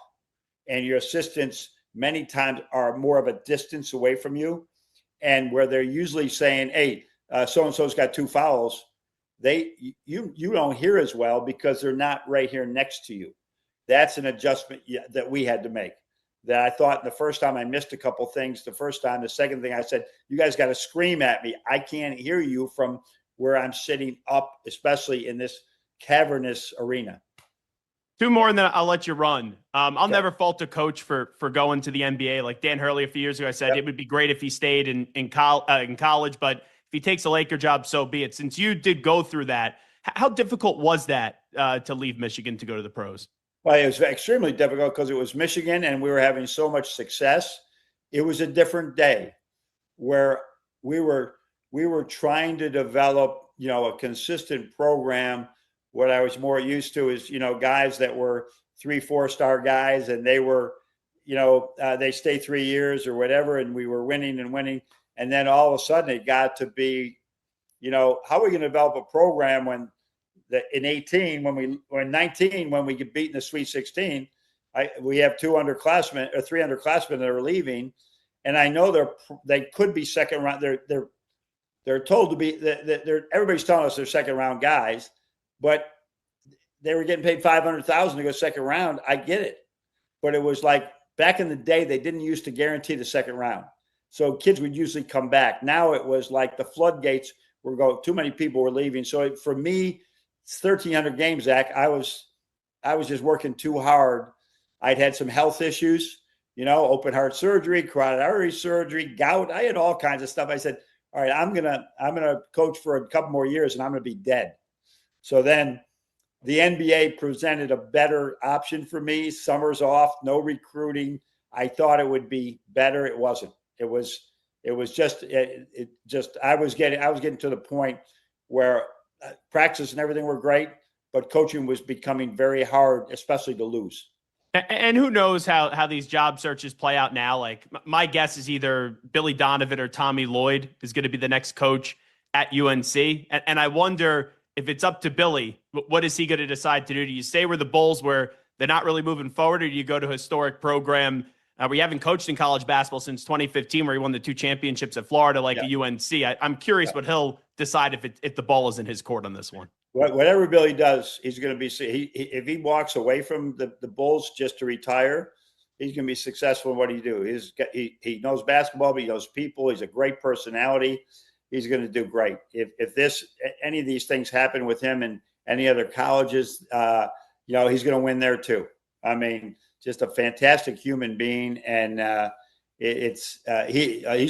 and your assistants many times are more of a distance away from you, and where they're usually saying, hey, so-and-so's got 2 fouls. You don't hear as well because they're not right here next to you. That's an adjustment that we had to make. That I thought the first time I missed a couple things. The second thing I said, you guys got to scream at me. I can't hear you from where I'm sitting up, especially in this cavernous arena. 2 more and then I'll let you run. I'll never fault a coach for going to the NBA. Like Dan Hurley a few years ago, I said it would be great if he stayed in college, but if he takes a Laker job, so be it. Since you did go through that, how difficult was that to leave Michigan to go to the pros? Well, it was extremely difficult because it was Michigan and we were having so much success. It was a different day where we were trying to develop, a consistent program what I was more used to is, guys that were 3-4-star guys, and they were, they stay 3 years or whatever, and we were winning and winning. And then all of a sudden it got to be, how are we going to develop a program when in 19, when we get beat in the Sweet 16, we have 3 underclassmen that are leaving. And I know they could be second round. They're told to be, everybody's telling us they're second round guys, but they were getting paid $500,000 to go second round. I get it. But it was like back in the day, they didn't used to guarantee the second round. So kids would usually come back. Now it was like the floodgates were going, too many people were leaving. So for me, it's 1,300 games, Zach. I was just working too hard. I'd had some health issues, open heart surgery, carotid artery surgery, gout. I had all kinds of stuff. I said, all right, I'm gonna coach for a couple more years and I'm gonna be dead. So then the NBA presented a better option for me. Summers off, no recruiting. I thought it would be better. It wasn't. It was just I was getting to the point where practice and everything were great, but coaching was becoming very hard, especially to lose. And who knows how these job searches play out now? Like my guess is either Billy Donovan or Tommy Lloyd is going to be the next coach at UNC. And I wonder if it's up to Billy, what is he going to decide to do? Do you stay where the Bulls where they're not really moving forward, or do you go to a historic program where you haven't coached in college basketball since 2015, where he won the 2 championships at Florida, like a UNC? I'm curious what he'll decide if the ball is in his court on this one. Whatever Billy does, he's going to be. If he walks away from the Bulls just to retire, he's going to be successful in what he do. He knows basketball, but he knows people. He's a great personality. He's going to do great. If any of these things happen with him and any other colleges, he's going to win there too. I mean, just a fantastic human being, and he's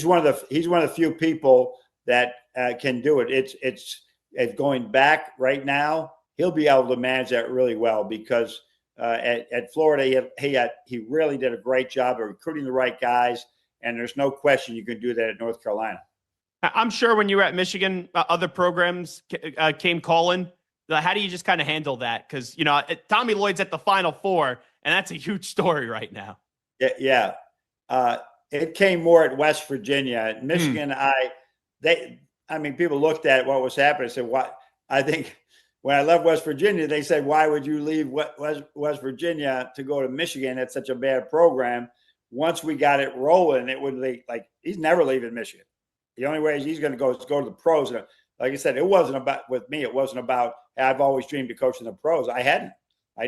one of the few people that can do it. It's going back right now, he'll be able to manage that really well because at Florida, he really did a great job of recruiting the right guys, and there's no question you can do that at North Carolina. I'm sure when you were at Michigan, other programs came calling. How do you just kind of handle that? Because, Tommy Lloyd's at the Final Four, and that's a huge story right now. Yeah. It came more at West Virginia. At Michigan, people looked at what was happening and said, "What?" I think when I left West Virginia, they said, "Why would you leave West Virginia to go to Michigan? That's such a bad program." Once we got it rolling, it would he's never leaving Michigan. The only way he's going to go is go to the pros. And like I said, it wasn't about with me. It wasn't about I've always dreamed of coaching the pros. I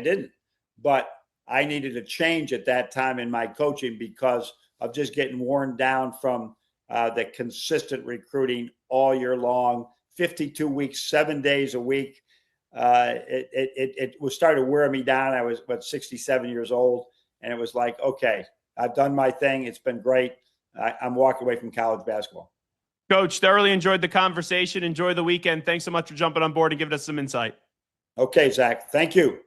didn't, but I needed a change at that time in my coaching because of just getting worn down from the consistent recruiting all year long, 52 weeks, 7 days a week. It was started wearing me down. I was 67 years old, and it was like, okay, I've done my thing. It's been great. I'm walking away from college basketball. Coach, thoroughly enjoyed the conversation. Enjoy the weekend. Thanks so much for jumping on board and giving us some insight. Okay, Zach. Thank you.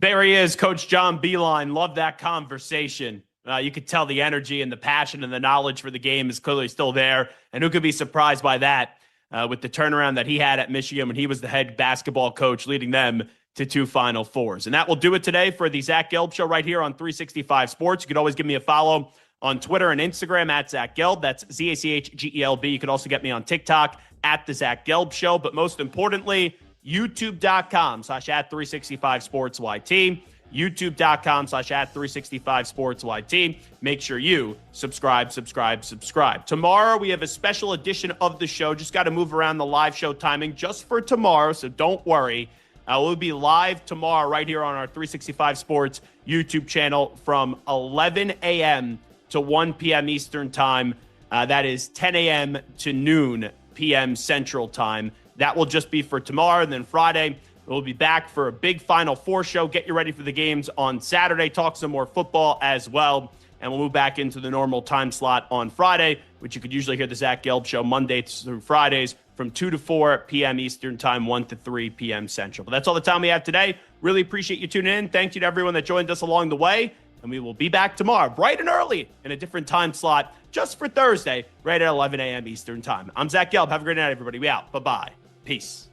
There he is, Coach John Beilein. Love that conversation. You could tell the energy and the passion and the knowledge for the game is clearly still there. And who could be surprised by that with the turnaround that he had at Michigan when he was the head basketball coach, leading them to 2 Final Fours. And that will do it today for the Zach Gelb Show right here on 365 Sports. You could always give me a follow on Twitter and Instagram at Zach Gelb. That's ZACHGELB. You could also get me on TikTok at The Zach Gelb Show. But most importantly, YouTube.com/@365SportsYT. YouTube.com/@365SportsYT. Make sure you subscribe. Tomorrow, we have a special edition of the show. Just got to move around the live show timing just for tomorrow, so don't worry. We'll be live tomorrow right here on our 365 Sports YouTube channel from 11 a.m. to 1 p.m. Eastern Time. That is 10 a.m. to noon p.m. Central Time. That will just be for tomorrow. And then Friday, we'll be back for a big Final Four show. Get you ready for the games on Saturday. Talk some more football as well. And we'll move back into the normal time slot on Friday, which you could usually hear the Zach Gelb Show Mondays through Fridays from 2 to 4 p.m. Eastern Time, 1 to 3 p.m. Central. But that's all the time we have today. Really appreciate you tuning in. Thank you to everyone that joined us along the way. And we will be back tomorrow, bright and early, in a different time slot, just for Thursday, right at 11 a.m. Eastern Time. I'm Zach Gelb. Have a great night, everybody. We out. Bye-bye. Peace.